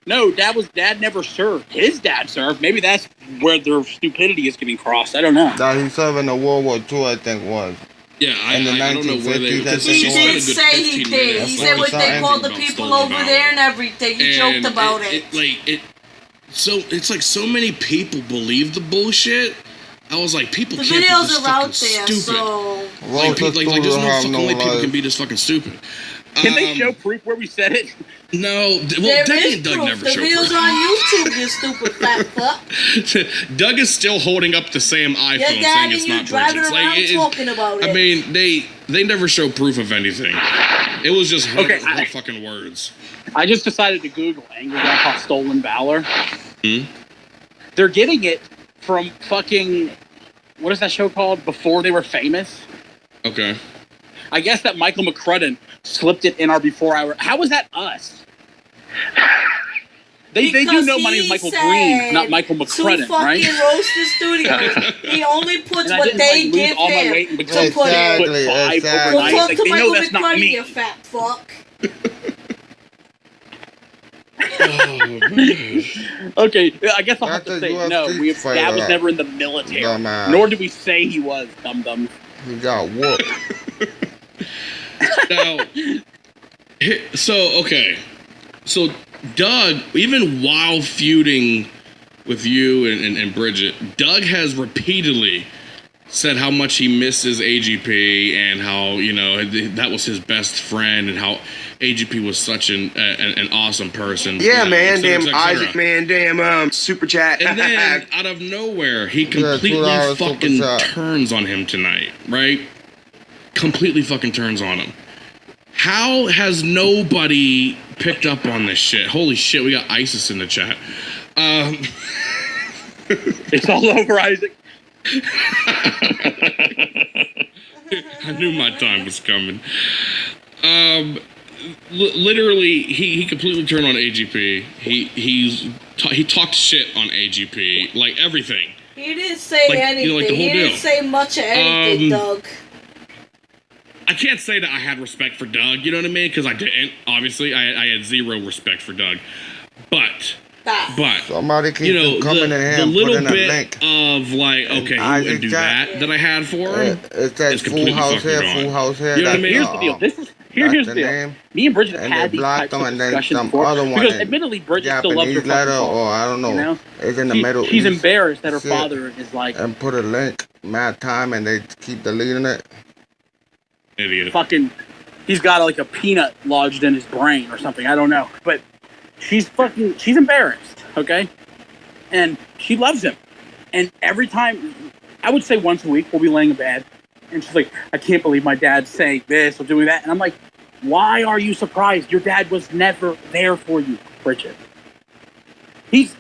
No, Dad never served. His dad served. Maybe that's where their stupidity is getting crossed. I don't know. That he served in the World War II, I think was. Yeah, I don't know where they. He did say he did. He said what they called the people over there and everything. He joked about it. So it's like so many people believe the bullshit. I was like, people the can't videos be this are fucking out there, stupid. so like there's no fucking way people can be this fucking stupid. Can they show proof where we said it? No, well, Debbie and Doug proof. never the show videos proof. on YouTube, you stupid fat fuck. Doug is still holding up the same iPhone saying it's not driving Bridget's. around talking about it. I mean, they never show proof of anything. It was just her fucking words. I just decided to Google Angry Grandpa Stolen Valor. They're getting it from fucking, what is that show called? Before They Were Famous? Okay. I guess that Michael McCrudden slipped it in our Before Hour. How was that us? They do know my name is Michael Green, not Michael McCrudden, right? Roasted Studios. He only puts what they give him to put in. Exactly. Go talk to Michael McCrudden, you fat fuck. Okay, I guess I'll have to say no. Dad was never in the military, nor did we say he was. Dum dum. He got whooped. Now, so Doug, even while feuding with you and Bridget, Doug has repeatedly said how much he misses AGP and how, you know, that was his best friend and how AGP was such an awesome person. Yeah, you know, man. Damn Isaac, man. Damn super chat. And then out of nowhere, he completely fucking turns on him tonight, right? Completely fucking turns on him. How has nobody picked up on this shit? Holy shit, we got ISIS in the chat. It's all over, Isaac. I knew my time was coming. Literally, he completely turned on AGP. He talked shit on AGP, like everything. He didn't say anything. You know, like the whole he didn't say much of anything, Doug. I can't say that I had respect for Doug, you know what I mean? Because I didn't. Obviously, I had zero respect for Doug. But somebody keep coming in here the and little putting a bit link of like, okay, you wouldn't do that I had for him. It says Full House here, Full House here. You know what I mean? Here's the deal. Here's the deal. Name. Me and Bridget have had these types of discussions before. Because admittedly, Bridget still loves her fucking father. Or I don't know. You know? It's in the Middle East. She's embarrassed that her father is like... And put a link, mad time, and they keep deleting it. Idiot. Fucking... He's got like a peanut lodged in his brain or something. I don't know. But she's embarrassed, okay? And she loves him. And every time... I would say once a week, we'll be laying in bed. And she's like, I can't believe my dad's saying this or doing that. And I'm like, why are you surprised? Your dad was never there for you, Bridget. He's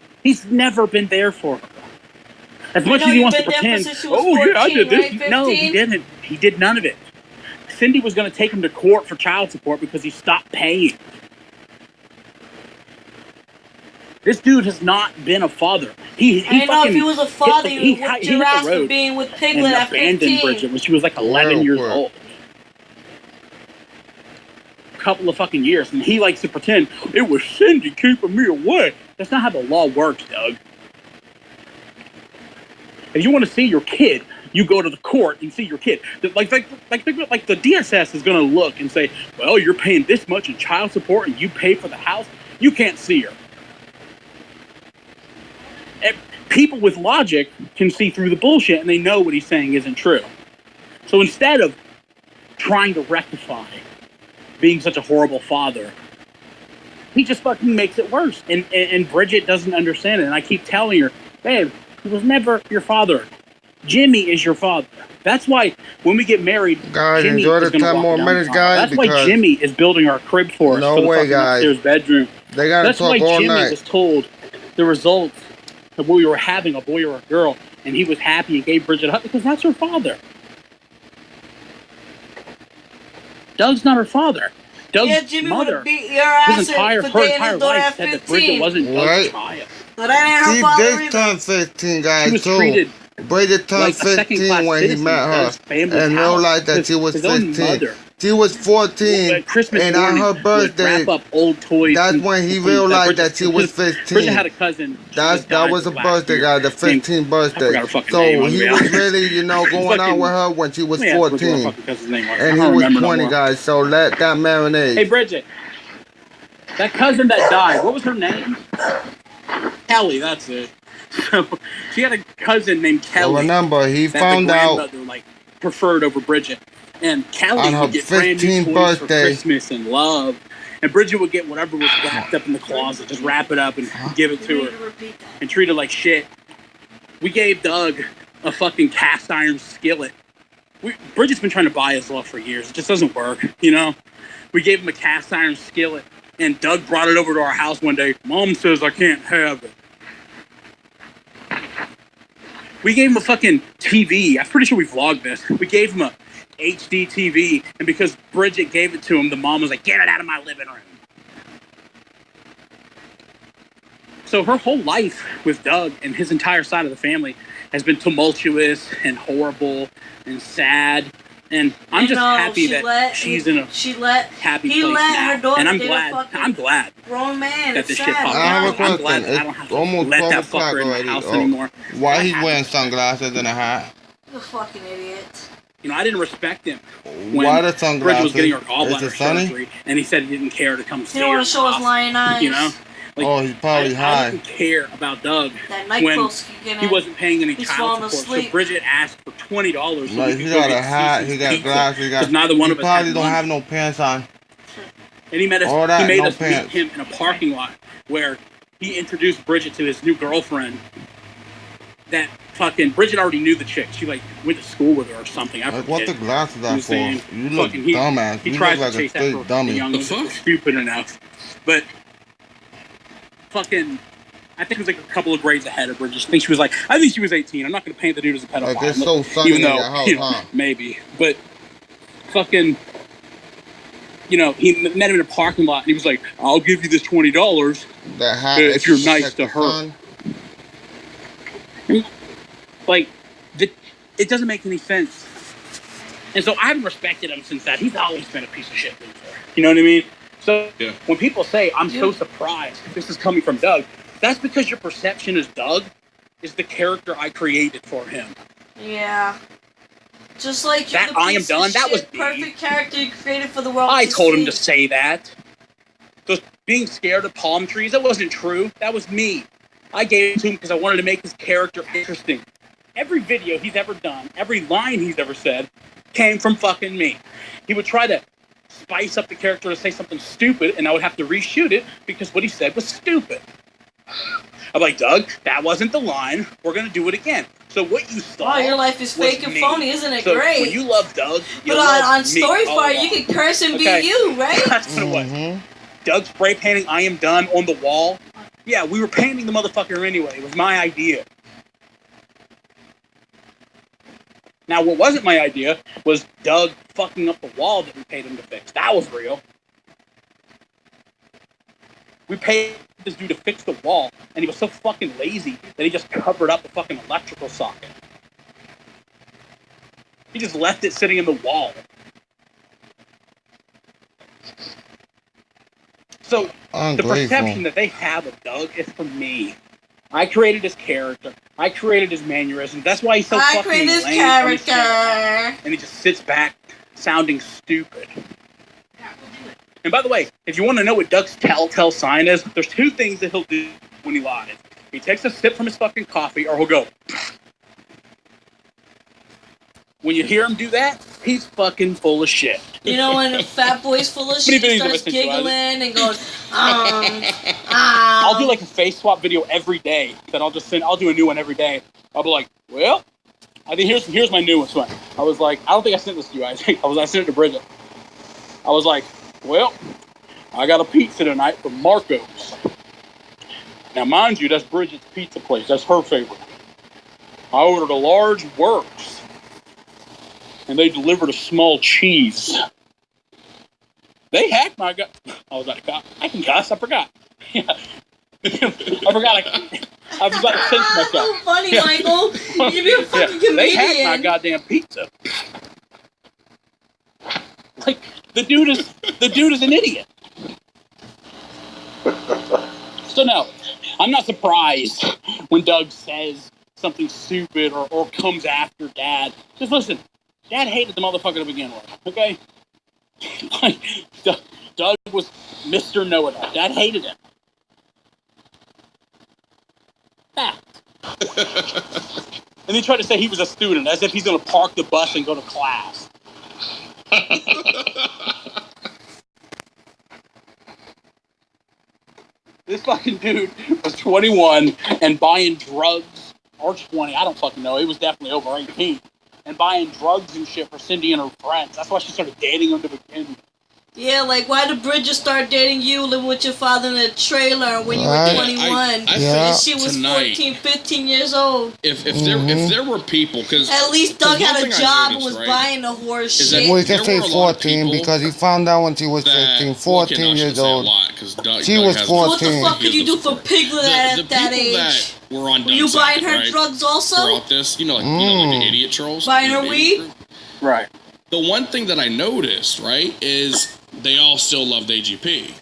never been there for her. As much as he wants to pretend, I did this. Right, no, he didn't. He did none of it. Cindy was going to take him to court for child support because he stopped paying. This dude has not been a father. I know if he was a father, he would whip your ass for being with Piglet at 15. Abandoned Bridget when she was like 11 years old. A couple of fucking years. And he likes to pretend, it was Cindy keeping me away. That's not how the law works, Doug. If you want to see your kid, you go to the court and see your kid. Like the DSS is going to look and say, well, you're paying this much in child support and you pay for the house. You can't see her. People with logic can see through the bullshit and they know what he's saying isn't true. So instead of trying to rectify being such a horrible father, he just fucking makes it worse. And Bridget doesn't understand it. And I keep telling her, babe, he was never your father. Jimmy is your father. That's why when we get married, guys, Jimmy enjoy is the 10 more minutes, guys. That's why Jimmy is building our crib for us. No for the way, guys. Upstairs bedroom. They gotta talk all night. That's why Jimmy was told the results of we were having, a boy or a girl, and he was happy and gave Bridget a hug because that's her father. Doug's not her father. Doug's Jimmy mother, beat your ass her entire life said that Bridget wasn't Doug's child. So that ain't her father either. Turned 15, guys, she was treated Bridget turned 15 when he met her and realized that she was 15. She was 14, and on her birthday, wrap up old toys. That's when he realized that she was 15. Bridget had a cousin. That was a birthday, guys, the 15th birthday. So he was really, going out with her when she was 14. And he was 20, guys, so let that marinate. Hey, Bridget, that cousin that died, what was her name? Kelly, that's it. So she had a cousin named Kelly. Well, remember, he found out preferred over Bridget. And Kelly on her would get brand new toys birthday for Christmas and love. And Bridget would get whatever was wrapped up in the closet, just wrap it up and give it to her and treat her like shit. We gave Doug a fucking cast iron skillet. Bridget's been trying to buy his love for years. It just doesn't work, We gave him a cast iron skillet, and Doug brought it over to our house one day. Mom says I can't have it. We gave him a fucking TV. I'm pretty sure we vlogged this. We gave him a HD TV, and because Bridget gave it to him, the mom was like, get it out of my living room. So her whole life with Doug and his entire side of the family has been tumultuous and horrible and sad. And I'm just happy that she's in a happy place now. Her daughter and I'm glad grown man, that this shit popped up. I'm glad that I don't have to let that fucker in my house anymore. Why he's wearing sunglasses and a hat? He's a fucking idiot. I didn't respect him when Bridget was getting her gallbladder surgery, and he said he didn't care to come see her. He didn't want to show his lying eyes. He's probably high. I didn't care about Doug when he wasn't paying any child support. So Bridget asked for $20. Like, he got a hat, he got glasses, he probably don't have no pants on. And he made us meet him in a parking lot where he introduced Bridget to his new girlfriend. That fucking Bridget already knew the chick. She went to school with her or something. What the glasses are for? You look dumbass. He you tried look to like chase after dummy. the young, stupid enough. But fucking, I think it was like a couple of grades ahead of her. Just think she was like, I think she was 18. I'm not going to paint the dude as a pedophile. Like, it's so sunny even though, in your house, you know, huh? maybe. But fucking, you know, he met him in a parking lot and he was like, I'll give you this $20 if you're nice to her. Like, it doesn't make any sense. And so I haven't respected him since that. He's always been a piece of shit loser. You know what I mean? So when people say, I'm so surprised this is coming from Doug, that's because your perception as Doug is the character I created for him. Yeah. Just like that I Am Done, that was perfect character you created for the world. I told him to say that. Those being scared of palm trees, that wasn't true. That was me. I gave it to him because I wanted to make his character interesting. Every video he's ever done, every line he's ever said, came from fucking me. He would try to spice up the character to say something stupid, and I would have to reshoot it because what he said was stupid. I'm like, Doug, that wasn't the line. We're going to do it again. So what you saw. Wow, your life is fake and phony, isn't it great? When you love Doug, you but love on Storyfire, you can curse and be you, right? That's what it was. Doug spray painting I Am Done on the wall. Yeah, we were painting the motherfucker anyway. It was my idea. Now, what wasn't my idea was Doug fucking up the wall that we paid him to fix. That was real. We paid this dude to fix the wall, and he was so fucking lazy that he just covered up the fucking electrical socket. He just left it sitting in the wall. So, the perception that they have of Doug is from me. I created his character. I created his mannerisms. That's why he's so fucking lame. I created his character. And he just sits back sounding stupid. And by the way, if you want to know what Doug's telltale sign is, there's two things that he'll do when he lies. He takes a sip from his fucking coffee, or he'll go. When you hear him do that, he's fucking full of shit. You know when a fat boy's full of shit, he starts giggling and going, I'll do like a face swap video every day that I'll just send. I'll do a new one every day. I'll be like, well, I think here's my newest one. I was like, I don't think I sent this to you, Isaac. I sent it to Bridget. I was like, well, I got a pizza tonight from Marco's. Now, mind you, that's Bridget's pizza place. That's her favorite. I ordered a large Works. And they delivered a small cheese. They hacked my gut. I was like, I can cuss. I forgot. Yeah. I forgot. I was about to censor myself. So funny, Michael. You'd be a fucking comedian. They hacked my goddamn pizza. Like the dude is an idiot. So no, I'm not surprised when Doug says something stupid or comes after Dad. Just listen. Dad hated the motherfucker to begin with, okay? Doug was Mr. Know-It-All. Dad hated him. Fact. And he tried to say he was a student, as if he's going to park the bus and go to class. This fucking dude was 21 and buying drugs, or 20, I don't fucking know. He was definitely over 18. And buying drugs and shit for Cindy and her friends. That's why she started dating him to begin with. Yeah, like, why did Bridget start dating you, living with your father in a trailer when you were 21? And she was 14, 15 years old. If there were people, because... At least Doug had a job and was buying the horse shit. Well, you can say 14 because he found out when she was 15, 14 years old. She was 14. What the fuck could you do for Piglet at that age? Were on you buying her drugs also? Throughout this, like the idiot trolls. Buying her weed? Right. The one thing that I noticed, right, is they all still loved AGP.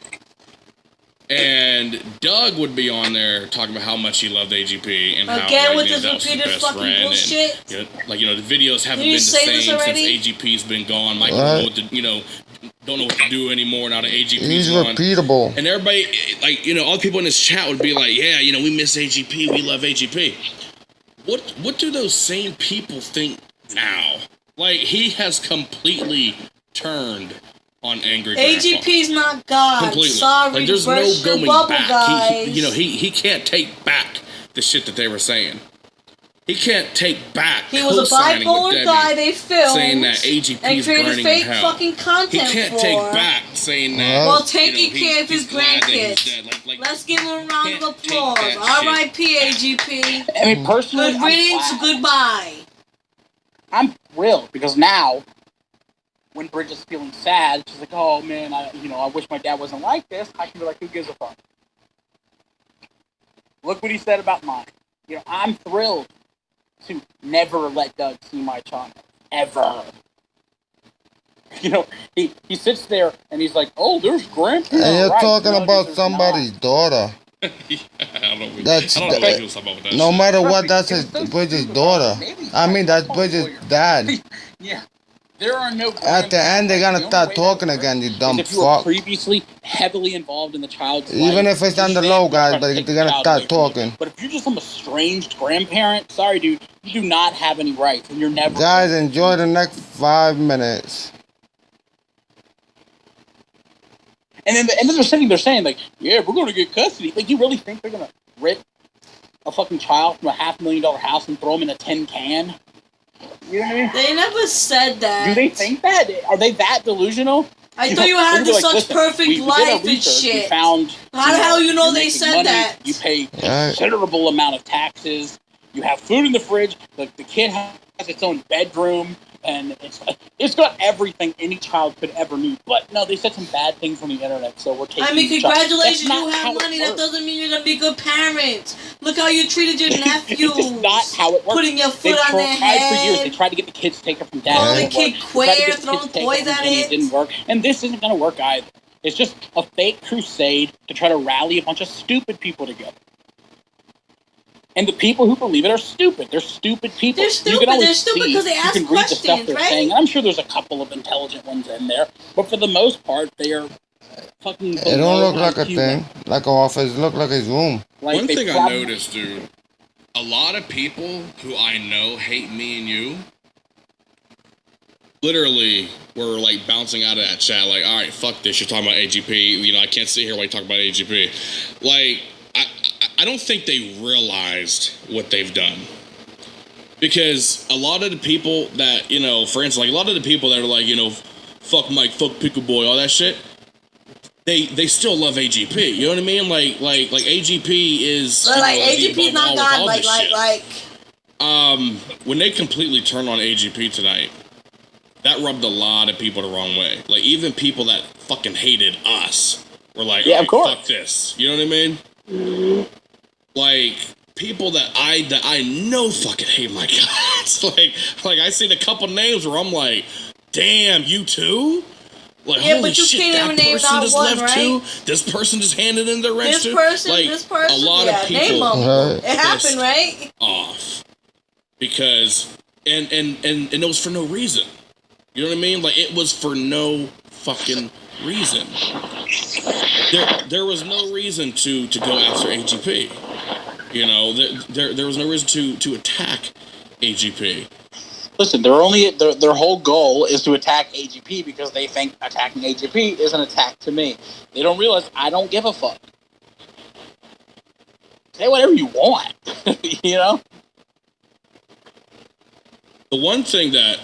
And Doug would be on there talking about how much he loved AGP and again how with this repeated fucking bullshit. And, the videos haven't been the same since AGP's been gone. Michael don't know what to do anymore now that AGP's gone. He's repeatable. And everybody, all the people in this chat would be like, yeah, we miss AGP, we love AGP. What do those same people think now? Like, he has completely turned on Angry Grandpa. AGP's not God. Completely. Sorry, there's burst no your going bubble, back. guys. He can't take back the shit that they were saying. He can't take back. He was a bipolar guy they filmed saying that AGP and created fake fucking content. He can't for. take back saying that. Well, taking care of his grandkids. Let's give him a round of applause. R.I.P. AGP. I mean, personally, good riddance, goodbye. I'm thrilled because now, when Bridget's feeling sad, she's like, "Oh man, I wish my dad wasn't like this." I can be like, "Who gives a fuck?" Look what he said about mine. I'm thrilled to never let Doug see my child. Ever. He sits there and he's like, "Oh, there's grandpa." And you're talking about somebody's daughter. I don't know what he was talking about with that. No matter what, that's Bridget's daughter. I mean, that's Bridget's dad. Yeah. There are no. At the end, they're gonna start talking again, you dumb if you were fuck. previously heavily involved in the child's life, even if it's on the low, guys, but they're gonna start talking. But if you're just some estranged grandparent, sorry, dude, you do not have any rights, and you're never. Guys, enjoy the next 5 minutes. And then they're sitting there saying like, "Yeah, we're gonna get custody." Like, you really think they're gonna rip a fucking child from a $500,000 house and throw him in a tin can? You know what I mean? They never said that. Do they think that? Are they that delusional? I thought you had such perfect life and shit. We found, how the hell you know they said money, that? You pay a considerable amount of taxes. You have food in the fridge. The kid has its own bedroom. And it's got everything any child could ever need. But no, they said some bad things on the internet, so we're taking. I mean, congratulations, you have money. That doesn't mean you're gonna be good parents. Look how you treated your nephews. It's not how it works. Putting your foot on their head. For years, they tried to get the kids to take her from dad. Calling the kid queer, throwing toys at it. It didn't work, and this isn't gonna work either. It's just a fake crusade to try to rally a bunch of stupid people together. And the people who believe it are stupid. They're stupid people. They're stupid. They're stupid because they ask questions, right? Saying. I'm sure there's a couple of intelligent ones in there, but for the most part, they are fucking. It don't look like a thing, like an office. It look like his room. Like one thing I noticed, dude, a lot of people who I know hate me and you. Literally, were like bouncing out of that chat, like, all right, fuck this. You're talking about AGP. I can't sit here while you talk about AGP. Like. I don't think they realized what they've done. Because a lot of the people that, for instance, like a lot of the people that are like, fuck Mike, fuck Pickle Boy, all that shit, they still love AGP. You know what I mean? Like AGP is. Like AGP's not God. Like. When they completely turned on AGP tonight, that rubbed a lot of people the wrong way. Like even people that fucking hated us were like, yeah, of course. Fuck this. You know what I mean? Mm-hmm. Like people that I know fucking hate my guys. like I seen a couple names where I'm like, damn, you too? Like, yeah, holy but you shit, can't even name person not just one, left right? too? This person just handed in their rent this too? Person, like, this person, a lot of people it happened, right? Off. Because and it was for no reason. You know what I mean? Like it was for no fucking reason. There was no reason to go after AGP. There was no reason to attack AGP. Listen, their whole goal is to attack AGP because they think attacking AGP is an attack to me. They don't realize I don't give a fuck. Say whatever you want, The one thing that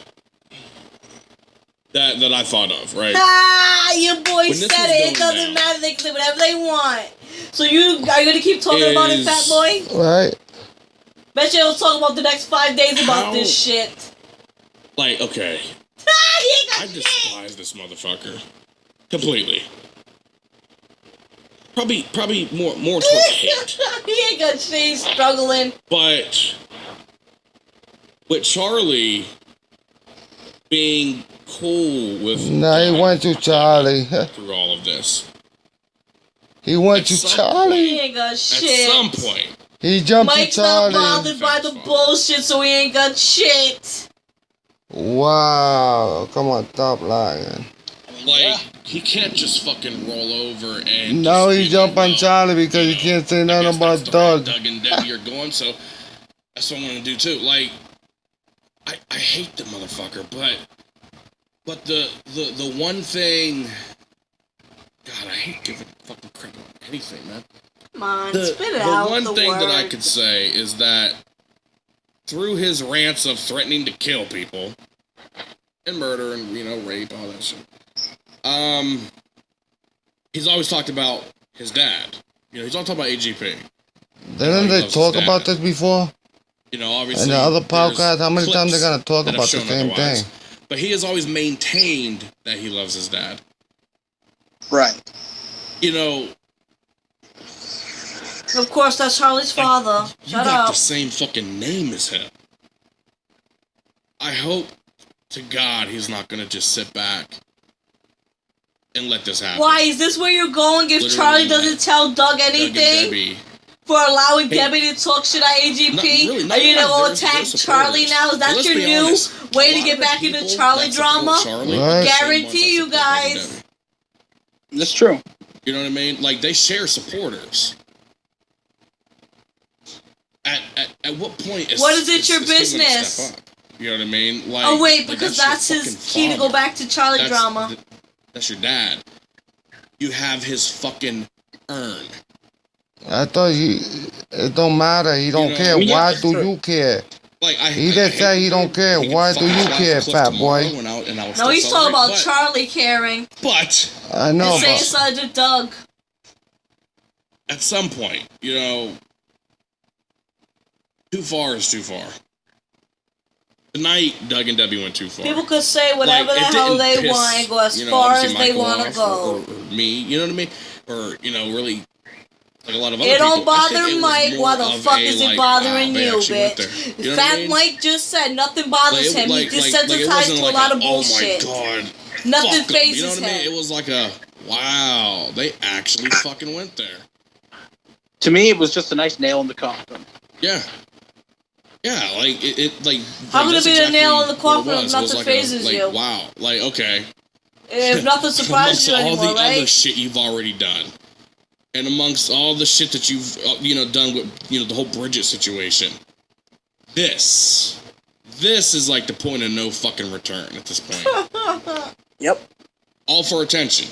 I thought of, right? Your boy said it. It doesn't matter. They can say whatever they want. So are you gonna keep talking about it, fat boy? Right. Bet you don't talk about the next 5 days about this shit. Like, okay. I despise this motherfucker completely. Probably more towards hate. He ain't got shit. He's struggling. But with Charlie being cool with. No, he went to Charlie. Through all of this. He went to Charlie. He ain't got shit. At some point. He jumped Mike's to Charlie. not bothered by the bullshit, so he ain't got shit. Wow. Come on, stop lying. Like, he can't just fucking roll over and. No, he jumped on Charlie because he can't say nothing about Doug. Doug and Debbie are going, so that's what I'm gonna do too. Like, I hate the motherfucker, but the one thing. God, I hate giving fucking crap on anything, man. Come on, spit it out. The one thing that I could say is that through his rants of threatening to kill people and murder and, you know, rape, all that shit, he's always talked about his dad. You know, he's always talking about AGP. Didn't they talk about this before? You know, obviously. In the other podcast, how many times they're going to talk about the same thing? But he has always maintained that he loves his dad. Right. You know. Of course, that's Charlie's father. You got the same fucking name as him. I hope to God he's not going to just sit back and let this happen. Why? Is this where you're going if Literally, Charlie doesn't tell Doug anything? Debbie. For allowing Debbie to talk shit at AGP? Are you gonna go attack Charlie now? Is that your new way to get back into Charlie drama? Guarantee you guys. That's true. You know what I mean? Like, they share supporters. At what point what is it your business? You know what I mean? Like, oh wait, because that's his key to go back to Charlie drama. That's your dad. You have his fucking urn. I thought it don't matter. He don't care. Why do you care? Like, he just said he don't care. Why do you care, fat boy? No, he's talking about Charlie caring. But I know. Same side to Doug. At some point, you know, too far is too far. Tonight, Doug and Debbie went too far. People could say whatever the hell they want and go as far as they want to go. Or me, you know what I mean? Or, you know, really. Like a lot of other it don't people. bother Mike. Why the fuck is it bothering you, bitch? You know Fat I mean? Mike just said nothing bothers him. He desensitized to a lot of bullshit. Oh my god. Nothing phases you know what him. I mean? It was like a wow. They actually fucking went there. To me, it was just a nice nail in the coffin. Yeah. Yeah, like it like. How could it be a nail in the coffin if nothing phases you? Wow. Like okay. If nothing surprises you anymore, all the other shit you've already done. And amongst all the shit that you've, you know, done with, you know, the whole Bridget situation, this is like the point of no fucking return at this point. Yep. All for attention,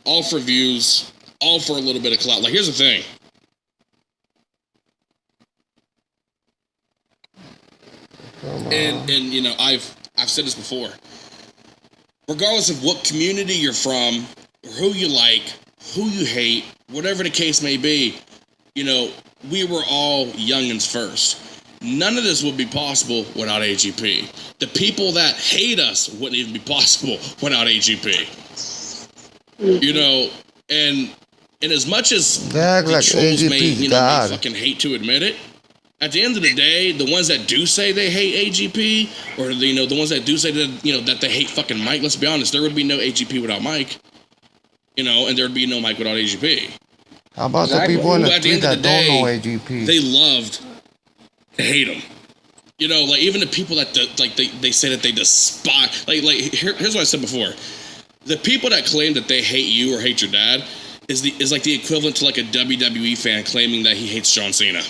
all for views, all for a little bit of clout. Like, here's the thing. And you know, I've said this before. Regardless of what community you're from, or who you like, who you hate, whatever the case may be, you know, we were all youngins first. None of this would be possible without AGP. The people that hate us wouldn't even be possible without AGP. You know, and as much as the trolls may, you know, they fucking hate to admit it, at the end of the day, the ones that do say they hate AGP, or, you know, the ones that do say that, you know, that they hate fucking Mike, let's be honest, there would be no AGP without Mike. You know, and there'd be no Mike without AGP. How about the people in the street that don't know AGP? They loved to hate him. You know, like, even the people that, they say that they despise. Like here's what I said before. The people that claim that they hate you or hate your dad is like the equivalent to like a WWE fan claiming that he hates John Cena.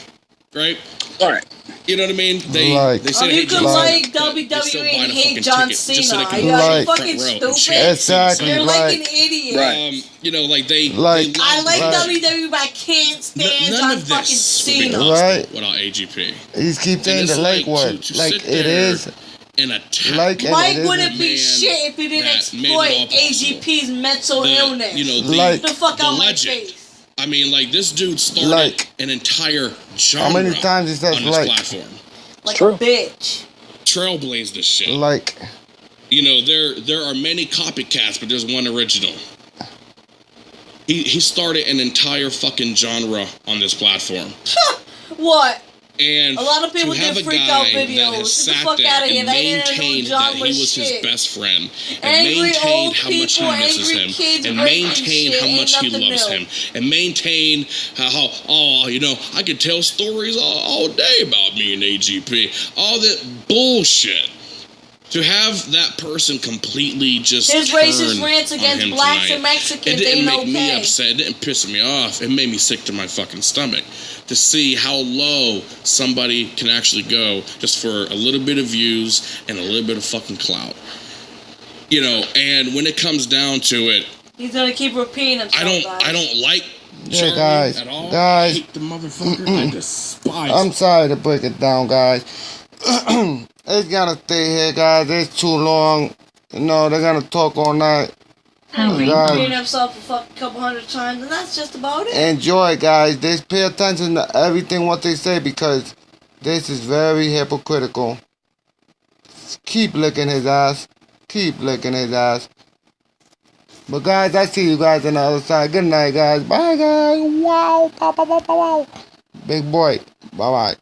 Right? All right. You know what I mean? They say you could like WWE and hate John Cena. Are you fucking stupid? Exactly. You're like an idiot. Right. You know, like they I like WWE, but I can't stand John fucking Cena. Right. Without AGP. He's keep saying the leg word. Like it is. And attack. Like Mike wouldn't be shit if he didn't exploit AGP's mental illness. You know, the fuck out my face. I mean, like, this dude started an entire genre how many times he says on this platform. Like a bitch. Trailblazed this shit. Like, you know, there are many copycats, but there's one original. He started an entire fucking genre on this platform. What? And a lot of people get freak out videos. Get the fuck out of here. That maintained that he was his best friend, and angry maintained how much he misses him, and maintained how much he loves him, and maintained how you know, I could tell stories all day about me and AGP. All that bullshit. To have that person completely just his racist rants against blacks and Mexicans it didn't ain't make me upset. It didn't piss me off. It made me sick to my fucking stomach to see how low somebody can actually go just for a little bit of views and a little bit of fucking clout. You know, and when it comes down to it, he's gonna keep repeating himself. I don't like Charlie guys, at all. Guys, I hate the motherfucker. I despise. I'm sorry to break it down, guys. It's gonna stay here, guys. It's too long. You know, they're gonna talk all night. Repeat himself a fucking couple hundred times, and that's just about it. Enjoy, guys. Just pay attention to everything what they say because this is very hypocritical. Keep licking his ass. Keep licking his ass. But guys, I see you guys on the other side. Good night, guys. Bye, guys. Wow. Pow, pow, pow, pow, wow. Big boy. Bye-bye.